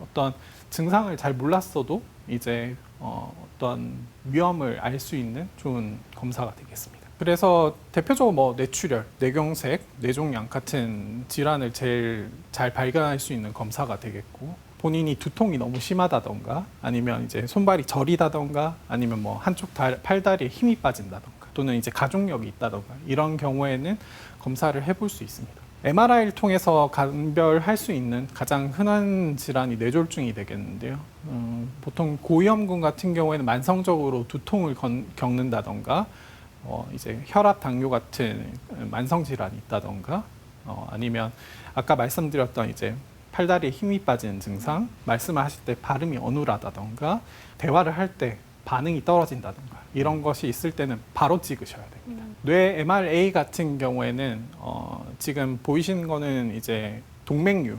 어떤 증상을 잘 몰랐어도 이제 어떤 위험을 알 수 있는 좋은 검사가 되겠습니다. 그래서 대표적으로 뇌출혈, 뇌경색, 뇌종양 같은 질환을 제일 잘 발견할 수 있는 검사가 되겠고, 본인이 두통이 너무 심하다던가, 아니면 이제 손발이 저리다던가, 아니면 한쪽 팔다리에 힘이 빠진다던가, 또는 이제 가족력이 있다던가 이런 경우에는 검사를 해볼 수 있습니다. MRI를 통해서 감별할 수 있는 가장 흔한 질환이 뇌졸중이 되겠는데요. 보통 고위험군 같은 경우에는 만성적으로 두통을 겪는다던가, 이제 혈압, 당뇨 같은 만성 질환이 있다던가, 아니면 아까 말씀드렸던 이제 팔다리에 힘이 빠지는 증상, 말씀을 하실 때 발음이 어눌하다던가, 대화를 할 때 반응이 떨어진다던가 이런 것이 있을 때는 바로 찍으셔야 됩니다. 뇌 MRA 같은 경우에는 지금 보이시는 거는 이제 동맥류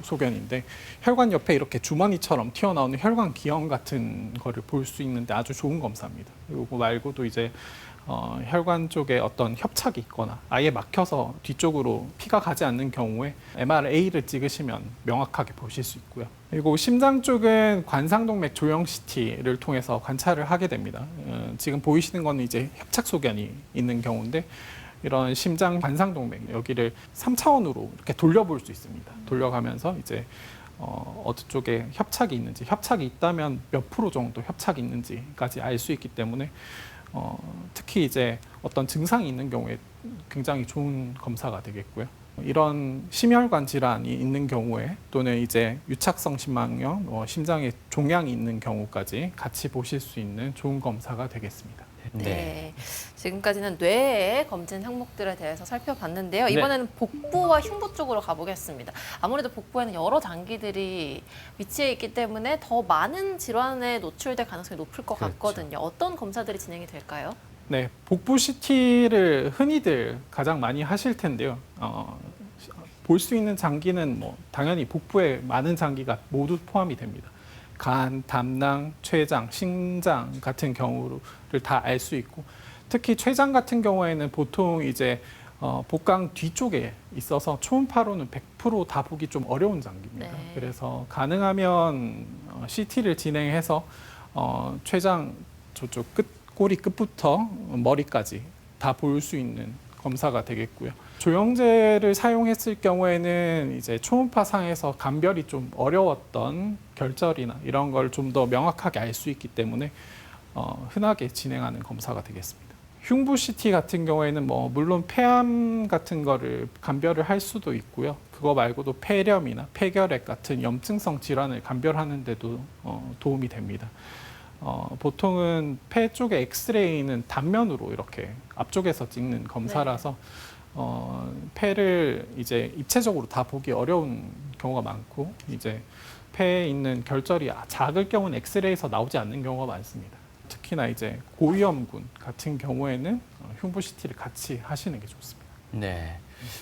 소견인데, 혈관 옆에 이렇게 주머니처럼 튀어나오는 혈관 기형 같은 거를 볼 수 있는데 아주 좋은 검사입니다. 그리고 말고도 이제 혈관 쪽에 어떤 협착이 있거나 아예 막혀서 뒤쪽으로 피가 가지 않는 경우에 MRA를 찍으시면 명확하게 보실 수 있고요. 그리고 심장 쪽은 관상동맥 조형 CT를 통해서 관찰을 하게 됩니다. 지금 보이시는 거는 이제 협착 소견이 있는 경우인데, 이런 심장 관상동맥 여기를 3차원으로 이렇게 돌려볼 수 있습니다. 돌려가면서 이제 어느 쪽에 협착이 있는지, 협착이 있다면 몇 프로 정도 협착이 있는지까지 알 수 있기 때문에 특히 이제 어떤 증상이 있는 경우에 굉장히 좋은 검사가 되겠고요. 이런 심혈관 질환이 있는 경우에, 또는 이제 유착성 심막염, 심장에 종양이 있는 경우까지 같이 보실 수 있는 좋은 검사가 되겠습니다. 네. 지금까지는 뇌의 검진 항목들에 대해서 살펴봤는데요. 이번에는 복부와 흉부 쪽으로 가보겠습니다. 아무래도 복부에는 여러 장기들이 위치해 있기 때문에 더 많은 질환에 노출될 가능성이 높을 것 같거든요. 어떤 검사들이 진행이 될까요? 네, 복부 CT를 흔히들 가장 많이 하실 텐데요. 볼 수 있는 장기는 당연히 복부에 많은 장기가 모두 포함이 됩니다. 간, 담낭, 췌장, 심장 같은 경우를 다 알 수 있고, 특히 췌장 같은 경우에는 보통 이제 복강 뒤쪽에 있어서 초음파로는 100% 다 보기 좀 어려운 장기입니다. 네. 그래서 가능하면 CT를 진행해서 췌장 저쪽 꼬리 끝부터 머리까지 다 볼 수 있는 검사가 되겠고요. 조영제를 사용했을 경우에는 이제 초음파 상에서 감별이 좀 어려웠던 결절이나 이런 걸 좀 더 명확하게 알 수 있기 때문에 흔하게 진행하는 검사가 되겠습니다. 흉부 CT 같은 경우에는 뭐 물론 폐암 같은 거를 감별을 할 수도 있고요. 그거 말고도 폐렴이나 폐결핵 같은 염증성 질환을 감별하는 데도 도움이 됩니다. 보통은 폐 쪽의 엑스레이는 단면으로 이렇게 앞쪽에서 찍는 검사라서 폐를 이제 입체적으로 다 보기 어려운 경우가 많고 이제 폐에 있는 결절이 작을 경우는 엑스레이에서 나오지 않는 경우가 많습니다. 특히나 이제 고위험군 같은 경우에는 흉부 CT를 같이 하시는 게 좋습니다. 네.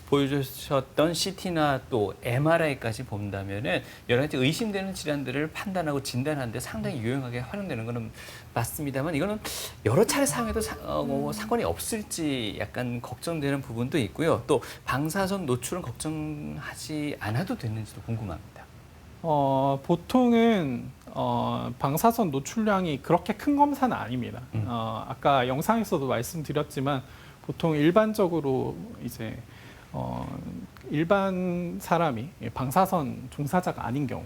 보여주셨던 CT나 또 MRI까지 본다면은 여러 가지 의심되는 질환들을 판단하고 진단하는데 상당히 유용하게 활용되는 것은 맞습니다만 이거는 여러 차례 사용해도 상관이 없을지 약간 걱정되는 부분도 있고요. 또 방사선 노출은 걱정하지 않아도 되는지도 궁금합니다. 보통은 방사선 노출량이 그렇게 큰 검사는 아닙니다. 아까 영상에서도 말씀드렸지만 보통 일반적으로 이제 일반 사람이 방사선 종사자가 아닌 경우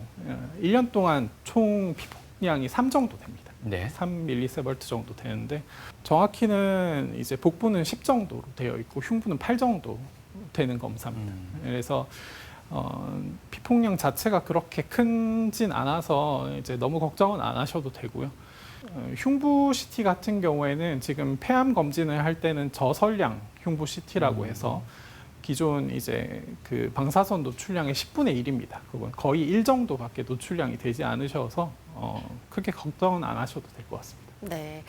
1년 동안 총 피폭량이 3 정도 됩니다. 네. 3mV 정도 되는데 정확히는 이제 복부는 10 정도로 되어 있고 흉부는 8 정도 되는 검사입니다. 그래서 피폭량 자체가 그렇게 크진 않아서 이제 너무 걱정은 안 하셔도 되고요. 흉부 CT 같은 경우에는 지금 폐암 검진을 할 때는 저설량 흉부 CT라고 해서 기존 이제 그 방사선 노출량의 10분의 1입니다. 그건 거의 1 정도밖에 노출량이 되지 않으셔서 크게 걱정은 안 하셔도 될 것 같습니다. 네,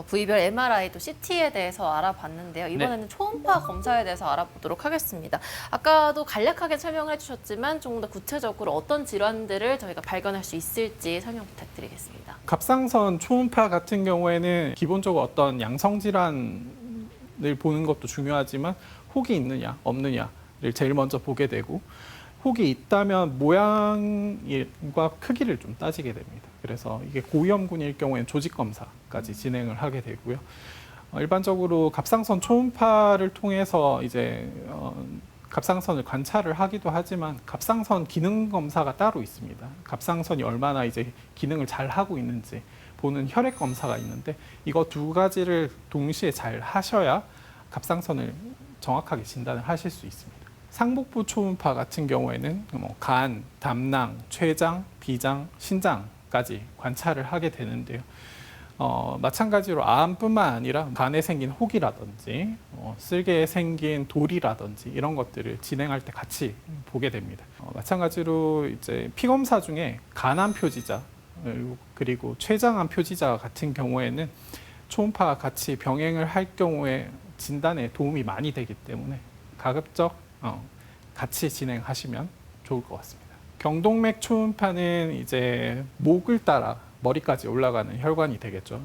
부위별 MRI 또 CT에 대해서 알아봤는데요. 이번에는 초음파 검사에 대해서 알아보도록 하겠습니다. 아까도 간략하게 설명을 해주셨지만 조금 더 구체적으로 어떤 질환들을 저희가 발견할 수 있을지 설명 부탁드리겠습니다. 갑상선 초음파 같은 경우에는 기본적으로 어떤 양성 질환을 보는 것도 중요하지만 혹이 있느냐 없느냐를 제일 먼저 보게 되고 혹이 있다면 모양과 크기를 좀 따지게 됩니다. 그래서 이게 고위험군일 경우에는 조직 검사까지 진행을 하게 되고요. 일반적으로 갑상선 초음파를 통해서 이제 갑상선을 관찰을 하기도 하지만 갑상선 기능 검사가 따로 있습니다. 갑상선이 얼마나 이제 기능을 잘 하고 있는지 보는 혈액 검사가 있는데 이거 두 가지를 동시에 잘 하셔야 갑상선을 정확하게 진단을 하실 수 있습니다. 상복부 초음파 같은 경우에는 뭐 간, 담낭, 췌장, 비장, 신장까지 관찰을 하게 되는데요. 마찬가지로 암뿐만 아니라 간에 생긴 혹이라든지 쓸개에 생긴 돌이라든지 이런 것들을 진행할 때 같이 보게 됩니다. 마찬가지로 이제 피검사 중에 간암 표지자 그리고 췌장암 표지자 같은 경우에는 초음파가 같이 병행을 할 경우에 진단에 도움이 많이 되기 때문에 가급적 같이 진행하시면 좋을 것 같습니다. 경동맥 초음파는 이제 목을 따라 머리까지 올라가는 혈관이 되겠죠.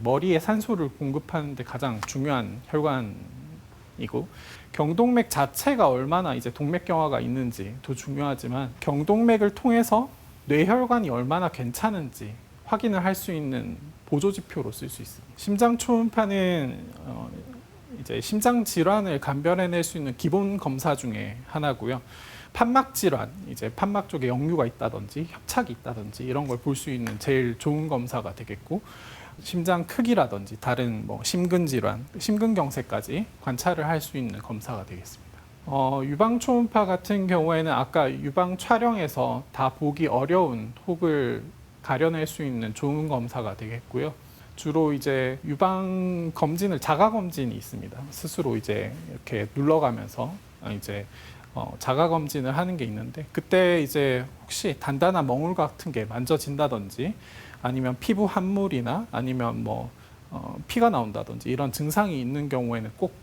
머리에 산소를 공급하는 데 가장 중요한 혈관이고 경동맥 자체가 얼마나 이제 동맥경화가 있는지도 중요하지만 경동맥을 통해서 뇌혈관이 얼마나 괜찮은지 확인을 할 수 있는 보조지표로 쓸 수 있습니다. 심장 초음파는 이제 심장 질환을 감별해낼 수 있는 기본 검사 중에 하나고요. 판막 질환, 이제 판막 쪽에 역류가 있다든지 협착이 있다든지 이런 걸 볼 수 있는 제일 좋은 검사가 되겠고 심장 크기라든지 다른 뭐 심근 질환, 심근경색까지 관찰을 할 수 있는 검사가 되겠습니다. 유방 초음파 같은 경우에는 아까 유방 촬영에서 다 보기 어려운 혹을 가려낼 수 있는 좋은 검사가 되겠고요. 주로 이제 유방 검진을 자가 검진이 있습니다. 스스로 이제 이렇게 눌러가면서 이제 자가 검진을 하는 게 있는데 그때 이제 혹시 단단한 멍울 같은 게 만져진다든지 아니면 피부 함물이나 아니면 뭐 피가 나온다든지 이런 증상이 있는 경우에는 꼭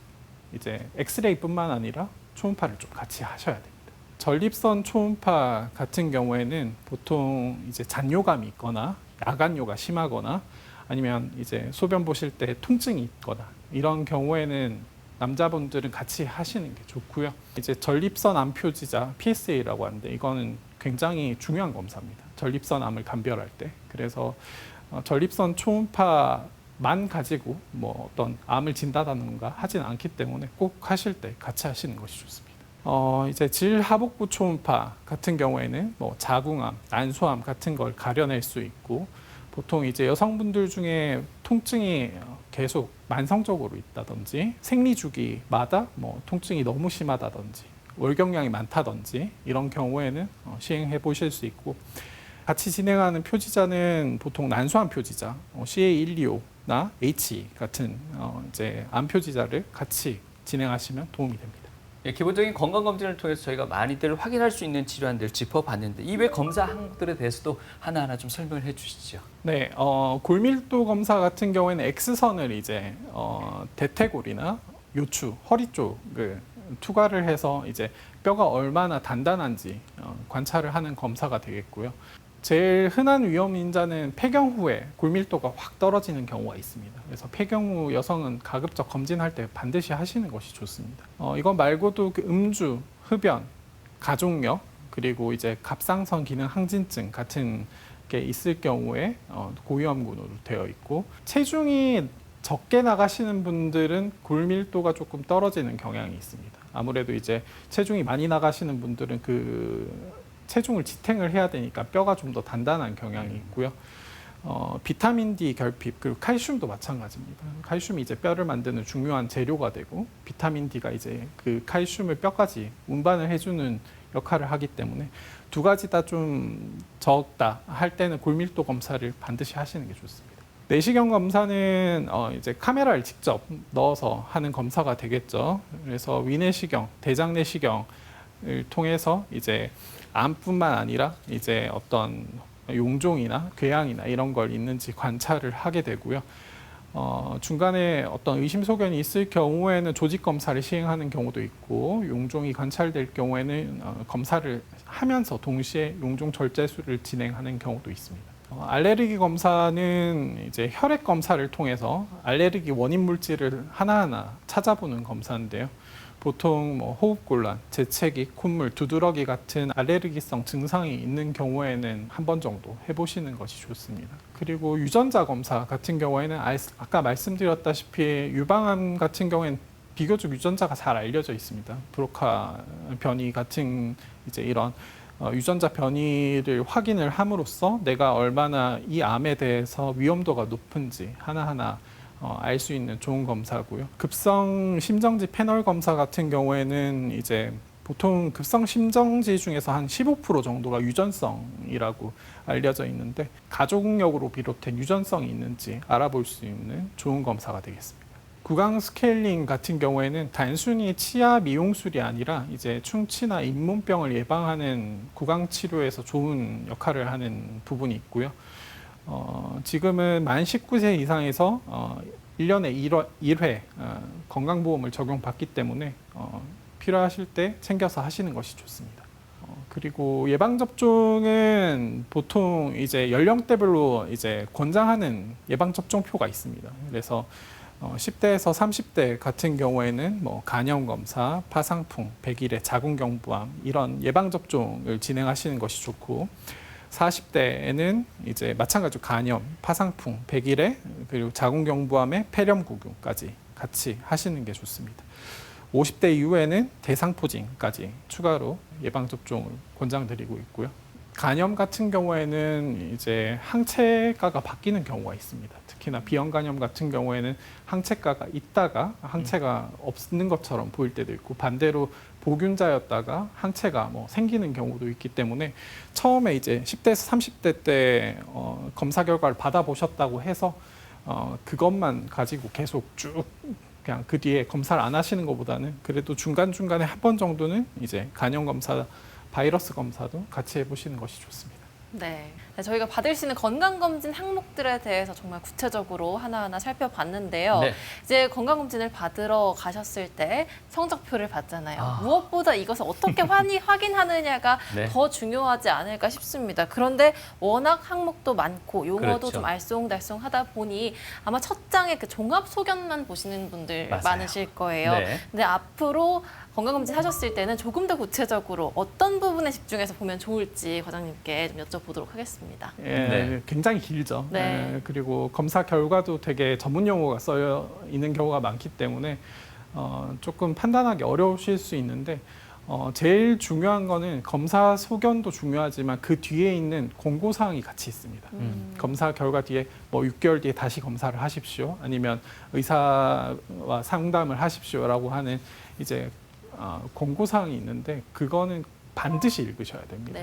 이제 엑스레이뿐만 아니라 초음파를 좀 같이 하셔야 됩니다. 전립선 초음파 같은 경우에는 보통 이제 잔뇨감이 있거나 야간뇨가 심하거나 아니면 이제 소변 보실 때 통증이 있거나 이런 경우에는 남자분들은 같이 하시는 게 좋고요. 이제 전립선 암 표지자 PSA라고 하는데 이거는 굉장히 중요한 검사입니다. 전립선 암을 감별할 때. 그래서 전립선 초음파만 가지고 뭐 어떤 암을 진단하는가 하진 않기 때문에 꼭 하실 때 같이 하시는 것이 좋습니다. 이제 질하복부 초음파 같은 경우에는 뭐 자궁암, 난소암 같은 걸 가려낼 수 있고 보통 이제 여성분들 중에 통증이 계속 만성적으로 있다든지 생리 주기마다 뭐 통증이 너무 심하다든지 월경량이 많다든지 이런 경우에는 시행해 보실 수 있고, 같이 진행하는 표지자는 보통 난소암 표지자, CA125나 H 같은 이제 암 표지자를 같이 진행하시면 도움이 됩니다. 예, 기본적인 건강 검진을 통해서 저희가 많이들 확인할 수 있는 질환들 짚어봤는데 이외 검사 항목들에 대해서도 하나하나 좀 설명을 해주시죠. 네, 골밀도 검사 같은 경우에는 X선을 이제 대퇴골이나 요추, 허리 쪽을 투과를 해서 이제 뼈가 얼마나 단단한지 관찰을 하는 검사가 되겠고요. 제일 흔한 위험 인자는 폐경 후에 골밀도가 확 떨어지는 경우가 있습니다. 그래서 폐경 후 여성은 가급적 검진할 때 반드시 하시는 것이 좋습니다. 이거 말고도 그 음주, 흡연, 가족력, 그리고 이제 갑상선 기능 항진증 같은 게 있을 경우에 고위험군으로 되어 있고, 체중이 적게 나가시는 분들은 골밀도가 조금 떨어지는 경향이 있습니다. 아무래도 이제 체중이 많이 나가시는 분들은 그 체중을 지탱을 해야 되니까 뼈가 좀 더 단단한 경향이 있고요. 비타민 D 결핍, 그리고 칼슘도 마찬가지입니다. 칼슘이 이제 뼈를 만드는 중요한 재료가 되고, 비타민 D가 이제 그 칼슘을 뼈까지 운반을 해주는 역할을 하기 때문에 두 가지 다 좀 적다 할 때는 골밀도 검사를 반드시 하시는 게 좋습니다. 내시경 검사는 이제 카메라를 직접 넣어서 하는 검사가 되겠죠. 그래서 위내시경, 대장내시경을 통해서 이제 암뿐만 아니라 이제 어떤 용종이나 궤양이나 이런 걸 있는지 관찰을 하게 되고요. 중간에 어떤 의심소견이 있을 경우에는 조직 검사를 시행하는 경우도 있고, 용종이 관찰될 경우에는 검사를 하면서 동시에 용종 절제술을 진행하는 경우도 있습니다. 알레르기 검사는 이제 혈액 검사를 통해서 알레르기 원인 물질을 하나하나 찾아보는 검사인데요. 보통 뭐 호흡곤란, 재채기, 콧물, 두드러기 같은 알레르기성 증상이 있는 경우에는 한 번 정도 해보시는 것이 좋습니다. 그리고 유전자 검사 같은 경우에는 아까 말씀드렸다시피 유방암 같은 경우에는 비교적 유전자가 잘 알려져 있습니다. 브로카 변이 같은 이제 이런 유전자 변이를 확인을 함으로써 내가 얼마나 이 암에 대해서 위험도가 높은지 하나하나 알 수 있는 좋은 검사고요. 급성 심정지 패널 검사 같은 경우에는 이제 보통 급성 심정지 중에서 한 15% 정도가 유전성이라고 알려져 있는데, 가족력으로 비롯된 유전성이 있는지 알아볼 수 있는 좋은 검사가 되겠습니다. 구강 스케일링 같은 경우에는 단순히 치아 미용술이 아니라 이제 충치나 잇몸병을 예방하는 구강 치료에서 좋은 역할을 하는 부분이 있고요. 지금은 만 19세 이상에서 1년에 1회 건강보험을 적용받기 때문에 필요하실 때 챙겨서 하시는 것이 좋습니다. 그리고 예방접종은 보통 이제 연령대별로 이제 권장하는 예방접종표가 있습니다. 그래서 10대에서 30대 같은 경우에는 뭐 간염검사, 파상풍, 백일의 자궁경부암 이런 예방접종을 진행하시는 것이 좋고, 40대에는 이제 마찬가지로 간염, 파상풍, 백일의 그리고 자궁경부암의 폐렴구균까지 같이 하시는 게 좋습니다. 50대 이후에는 대상포진까지 추가로 예방접종을 권장드리고 있고요. 간염 같은 경우에는 이제 항체가가 바뀌는 경우가 있습니다. 특히나 비형 간염 같은 경우에는 항체가가 있다가 항체가 없는 것처럼 보일 때도 있고, 반대로 보균자였다가 항체가 뭐 생기는 경우도 있기 때문에 처음에 이제 10대에서 30대 때 검사 결과를 받아보셨다고 해서 그것만 가지고 계속 쭉 그냥 그 뒤에 검사를 안 하시는 것보다는 그래도 중간중간에 한 번 정도는 이제 간염 검사, 바이러스 검사도 같이 해보시는 것이 좋습니다. 네, 저희가 받을 수 있는 건강검진 항목들에 대해서 정말 구체적으로 하나하나 살펴봤는데요. 네. 이제 건강검진을 받으러 가셨을 때 성적표를 받잖아요. 무엇보다 이것을 어떻게 확인하느냐가 네. 더 중요하지 않을까 싶습니다. 그런데 워낙 항목도 많고 용어도 그렇죠. 좀 알쏭달쏭하다 보니 아마 첫 장에 그 종합 소견만 보시는 분들 맞아요. 많으실 거예요. 네. 근데 앞으로 건강검진 하셨을 때는 조금 더 구체적으로 어떤 부분에 집중해서 보면 좋을지 과장님께 좀 여쭤보도록 하겠습니다. 예, 네. 굉장히 길죠. 네. 예, 그리고 검사 결과도 되게 전문 용어가 써여 있는 경우가 많기 때문에 조금 판단하기 어려우실 수 있는데 제일 중요한 거는 검사 소견도 중요하지만 그 뒤에 있는 공고사항이 같이 있습니다. 검사 결과 뒤에 뭐 6개월 뒤에 다시 검사를 하십시오. 아니면 의사와 상담을 하십시오라고 하는 이제 공고사항이 있는데 그거는 반드시 읽으셔야 됩니다.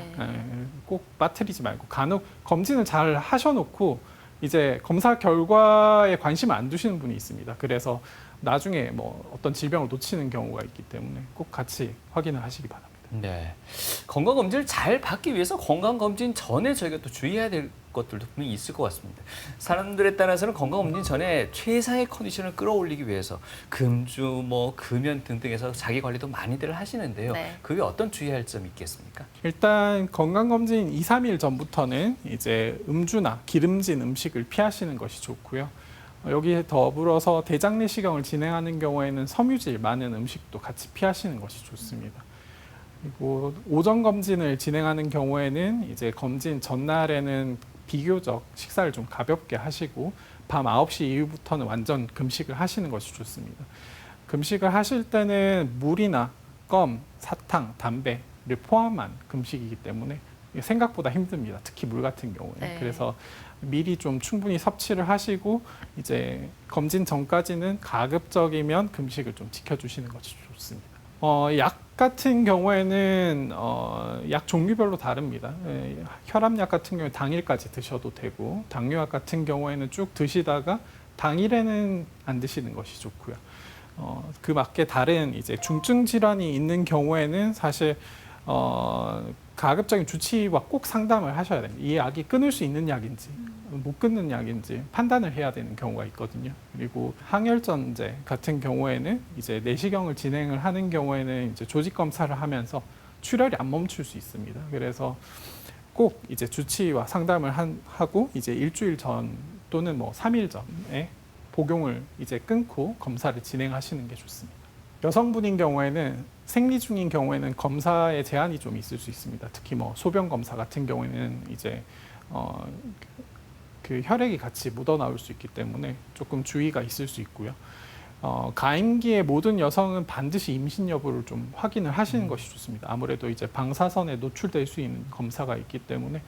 꼭 빠뜨리지 말고 간혹 검진을 잘 하셔놓고 이제 검사 결과에 관심을 안 두시는 분이 있습니다. 그래서 나중에 뭐 어떤 질병을 놓치는 경우가 있기 때문에 꼭 같이 확인을 하시기 바랍니다. 네. 건강검진을 잘 받기 위해서 건강검진 전에 저희가 또 주의해야 될 것들도 분명히 있을 것 같습니다. 사람들에 따라서는 건강검진 전에 최상의 컨디션을 끌어올리기 위해서 금주, 뭐 금연 등등해서 자기 관리도 많이들 하시는데요. 네. 그게 어떤 주의할 점이 있겠습니까? 일단 건강검진 2, 3일 전부터는 이제 음주나 기름진 음식을 피하시는 것이 좋고요. 여기에 더불어서 대장 내시경을 진행하는 경우에는 섬유질 많은 음식도 같이 피하시는 것이 좋습니다. 그리고 오전 검진을 진행하는 경우에는 이제 검진 전날에는 비교적 식사를 좀 가볍게 하시고 밤 9시 이후부터는 완전 금식을 하시는 것이 좋습니다. 금식을 하실 때는 물이나 껌, 사탕, 담배를 포함한 금식이기 때문에 생각보다 힘듭니다. 특히 물 같은 경우는. 네. 그래서 미리 좀 충분히 섭취를 하시고 이제 검진 전까지는 가급적이면 금식을 좀 지켜주시는 것이 좋습니다. 약 같은 경우에는 약 종류별로 다릅니다. 혈압약 같은 경우에 당일까지 드셔도 되고 당뇨약 같은 경우에는 쭉 드시다가 당일에는 안 드시는 것이 좋고요. 그 맞게 다른 이제 중증 질환이 있는 경우에는 사실 가급적인 주치의와 꼭 상담을 하셔야 됩니다. 이 약이 끊을 수 있는 약인지 못 끊는 약인지 판단을 해야 되는 경우가 있거든요. 그리고 항혈전제 같은 경우에는 이제 내시경을 진행을 하는 경우에는 이제 조직 검사를 하면서 출혈이 안 멈출 수 있습니다. 그래서 꼭 이제 주치의와 상담을 하고 이제 일주일 전 또는 뭐 3일 전에 복용을 이제 끊고 검사를 진행하시는 게 좋습니다. 여성분인 경우에는 생리 중인 경우에는 검사에 제한이 좀 있을 수 있습니다. 특히 뭐 소변 검사 같은 경우에는 이제 그 혈액이 같이 묻어 나올 수 있기 때문에 조금 주의가 있을 수 있고요. 가임기의 모든 여성은 반드시 임신 여부를 좀 확인을 하시는 것이 좋습니다. 아무래도 이제 방사선에 노출될 수 있는 검사가 있기 때문에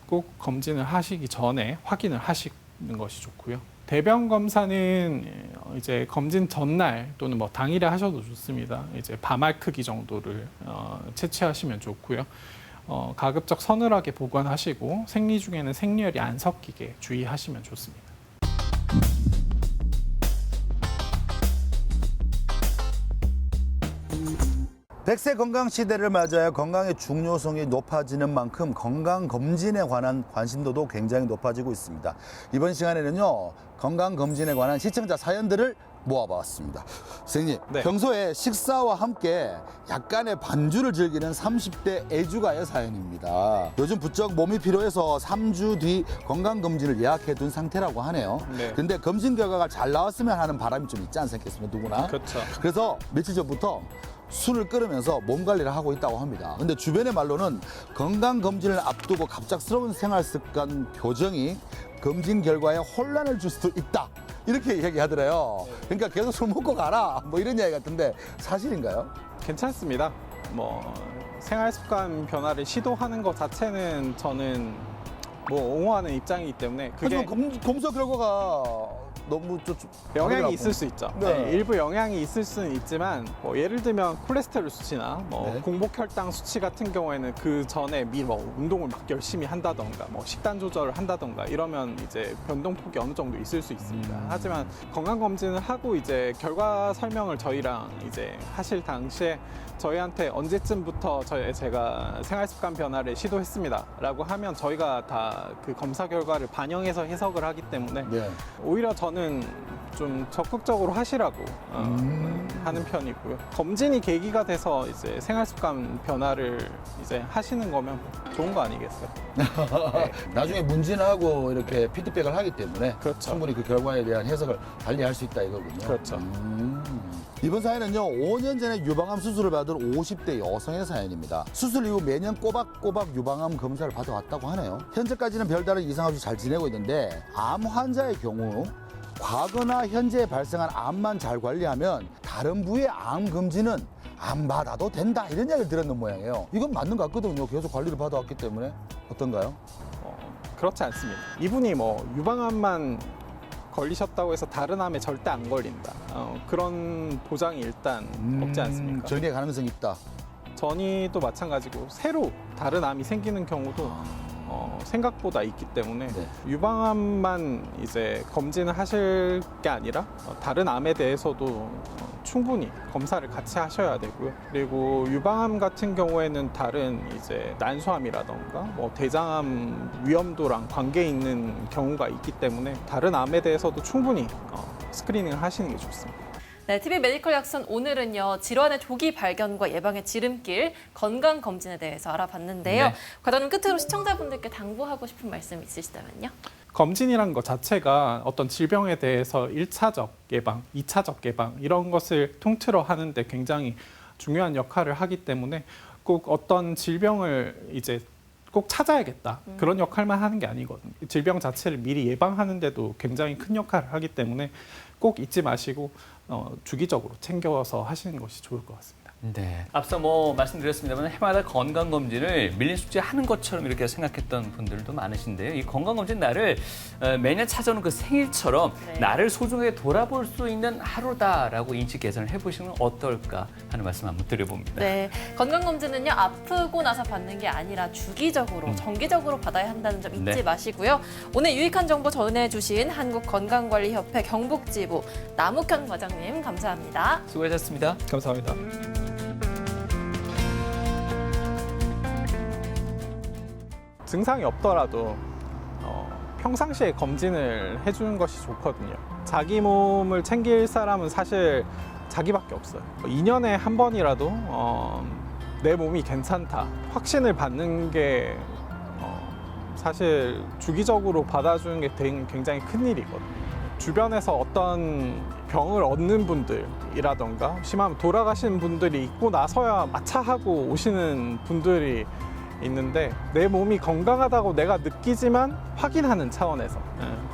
꼭 검진을 하시기 전에 확인을 하시는 것이 좋고요. 대변 검사는 이제 검진 전날 또는 뭐 당일에 하셔도 좋습니다. 이제 밤알 크기 정도를 채취하시면 좋고요. 가급적 서늘하게 보관하시고 생리 중에는 생리혈이 안 섞이게 주의하시면 좋습니다. 백세 건강 시대를 맞아야 건강의 중요성이 높아지는 만큼 건강검진에 관한 관심도도 굉장히 높아지고 있습니다. 이번 시간에는요, 건강검진에 관한 시청자 사연들을 모아봤습니다. 선생님, 네. 평소에 식사와 함께 약간의 반주를 즐기는 30대 애주가의 사연입니다. 요즘 부쩍 몸이 피로해서 3주 뒤 건강검진을 예약해둔 상태라고 하네요. 네. 근데 검진 결과가 잘 나왔으면 하는 바람이 좀 있지 않겠습니까, 누구나? 그렇죠. 그래서 며칠 전부터 술을 끊으면서 몸 관리를 하고 있다고 합니다. 근데 주변의 말로는 건강검진을 앞두고 갑작스러운 생활습관 교정이 검진 결과에 혼란을 줄 수도 있다. 이렇게 얘기하더래요. 그러니까 계속 술 먹고 가라. 뭐 이런 이야기 같은데 사실인가요? 괜찮습니다. 뭐 생활습관 변화를 시도하는 것 자체는 저는 뭐 옹호하는 입장이기 때문에 그게 하지만 검사 결과가 너무 영향이 있을 수 있죠. 네. 네, 일부 영향이 있을 수는 있지만 뭐 예를 들면 콜레스테롤 수치나 뭐 네. 공복혈당 수치 같은 경우에는 그 전에 미리 뭐 운동을 막 열심히 한다던가 뭐 식단 조절을 한다던가 이러면 이제 변동폭이 어느 정도 있을 수 있습니다. 하지만 건강검진을 하고 이제 결과 설명을 저희랑 이제 하실 당시에 저희한테 언제쯤부터 제가 생활습관 변화를 시도했습니다.라고 하면 저희가 다 그 검사 결과를 반영해서 해석을 하기 때문에 네. 오히려 저는 좀 적극적으로 하시라고 하는 편이고요. 검진이 계기가 돼서 이제 생활습관 변화를 이제 하시는 거면 좋은 거 아니겠어요? 네. 나중에 문진하고 이렇게 피드백을 하기 때문에 그렇죠. 충분히 그 결과에 대한 해석을 달리 할 수 있다 이거군요. 그렇죠. 이번 사연은요, 5년 전에 유방암 수술을 받은 50대 여성의 사연입니다. 수술 이후 매년 꼬박꼬박 유방암 검사를 받아왔다고 하네요. 현재까지는 별다른 이상 없이 잘 지내고 있는데 암 환자의 경우 과거나 현재 발생한 암만 잘 관리하면 다른 부위의 암 검진은 안 받아도 된다 이런 이야기를 들었는 모양이에요. 이건 맞는 것 같거든요. 계속 관리를 받아왔기 때문에. 어떤가요? 그렇지 않습니다. 이분이 뭐 유방암만 걸리셨다고 해서 다른 암에 절대 안 걸린다. 그런 보장이 일단 없지 않습니까? 전이의 가능성이 있다. 전이도 마찬가지고 새로 다른 암이 생기는 경우도 생각보다 있기 때문에 유방암만 이제 검진을 하실 게 아니라 다른 암에 대해서도 충분히 검사를 같이 하셔야 되고요. 그리고 유방암 같은 경우에는 다른 이제 난소암이라던가 뭐 대장암 위험도랑 관계 있는 경우가 있기 때문에 다른 암에 대해서도 충분히 스크리닝을 하시는 게 좋습니다. 네, TV 메디컬 약선 오늘은요, 질환의 조기 발견과 예방의 지름길, 건강검진에 대해서 알아봤는데요. 네. 과도는 끝으로 시청자분들께 당부하고 싶은 말씀 있으시다면요? 검진이란 것 자체가 어떤 질병에 대해서 1차적 예방, 2차적 예방 이런 것을 통틀어 하는데 굉장히 중요한 역할을 하기 때문에 꼭 어떤 질병을 이제 꼭 찾아야겠다. 그런 역할만 하는 게 아니거든요. 질병 자체를 미리 예방하는데도 굉장히 큰 역할을 하기 때문에 꼭 잊지 마시고 주기적으로 챙겨서 하시는 것이 좋을 것 같습니다. 네. 앞서 뭐 말씀드렸습니다만 해마다 건강검진을 밀린 숙제 하는 것처럼 이렇게 생각했던 분들도 많으신데요. 이 건강검진 날을 매년 찾아오는 그 생일처럼 나를 소중하게 돌아볼 수 있는 하루다라고 인식 개선을 해보시면 어떨까 하는 말씀 한번 드려봅니다. 네, 건강검진은요, 아프고 나서 받는 게 아니라 주기적으로, 정기적으로 받아야 한다는 점 잊지 마시고요. 오늘 유익한 정보 전해주신 한국건강관리협회 경북지부 남욱현 과장님 감사합니다. 수고하셨습니다. 감사합니다. 증상이 없더라도 평상시에 검진을 해주는 것이 좋거든요. 자기 몸을 챙길 사람은 사실 자기밖에 없어요. 2년에 한 번이라도 내 몸이 괜찮다 확신을 받는 게 사실 주기적으로 받아주는 게 굉장히 큰 일이거든요. 주변에서 어떤 병을 얻는 분들이라던가 심하면 돌아가시는 분들이 있고 나서야 마차하고 오시는 분들이 있는데 내 몸이 건강하다고 내가 느끼지만 확인하는 차원에서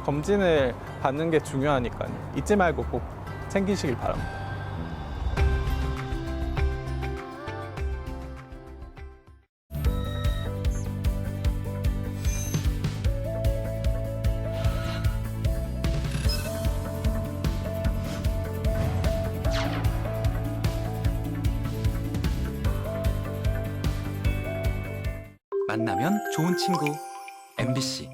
검진을 받는 게 중요하니까요. 잊지 말고 꼭 챙기시길 바랍니다. 만나면 좋은 친구 MBC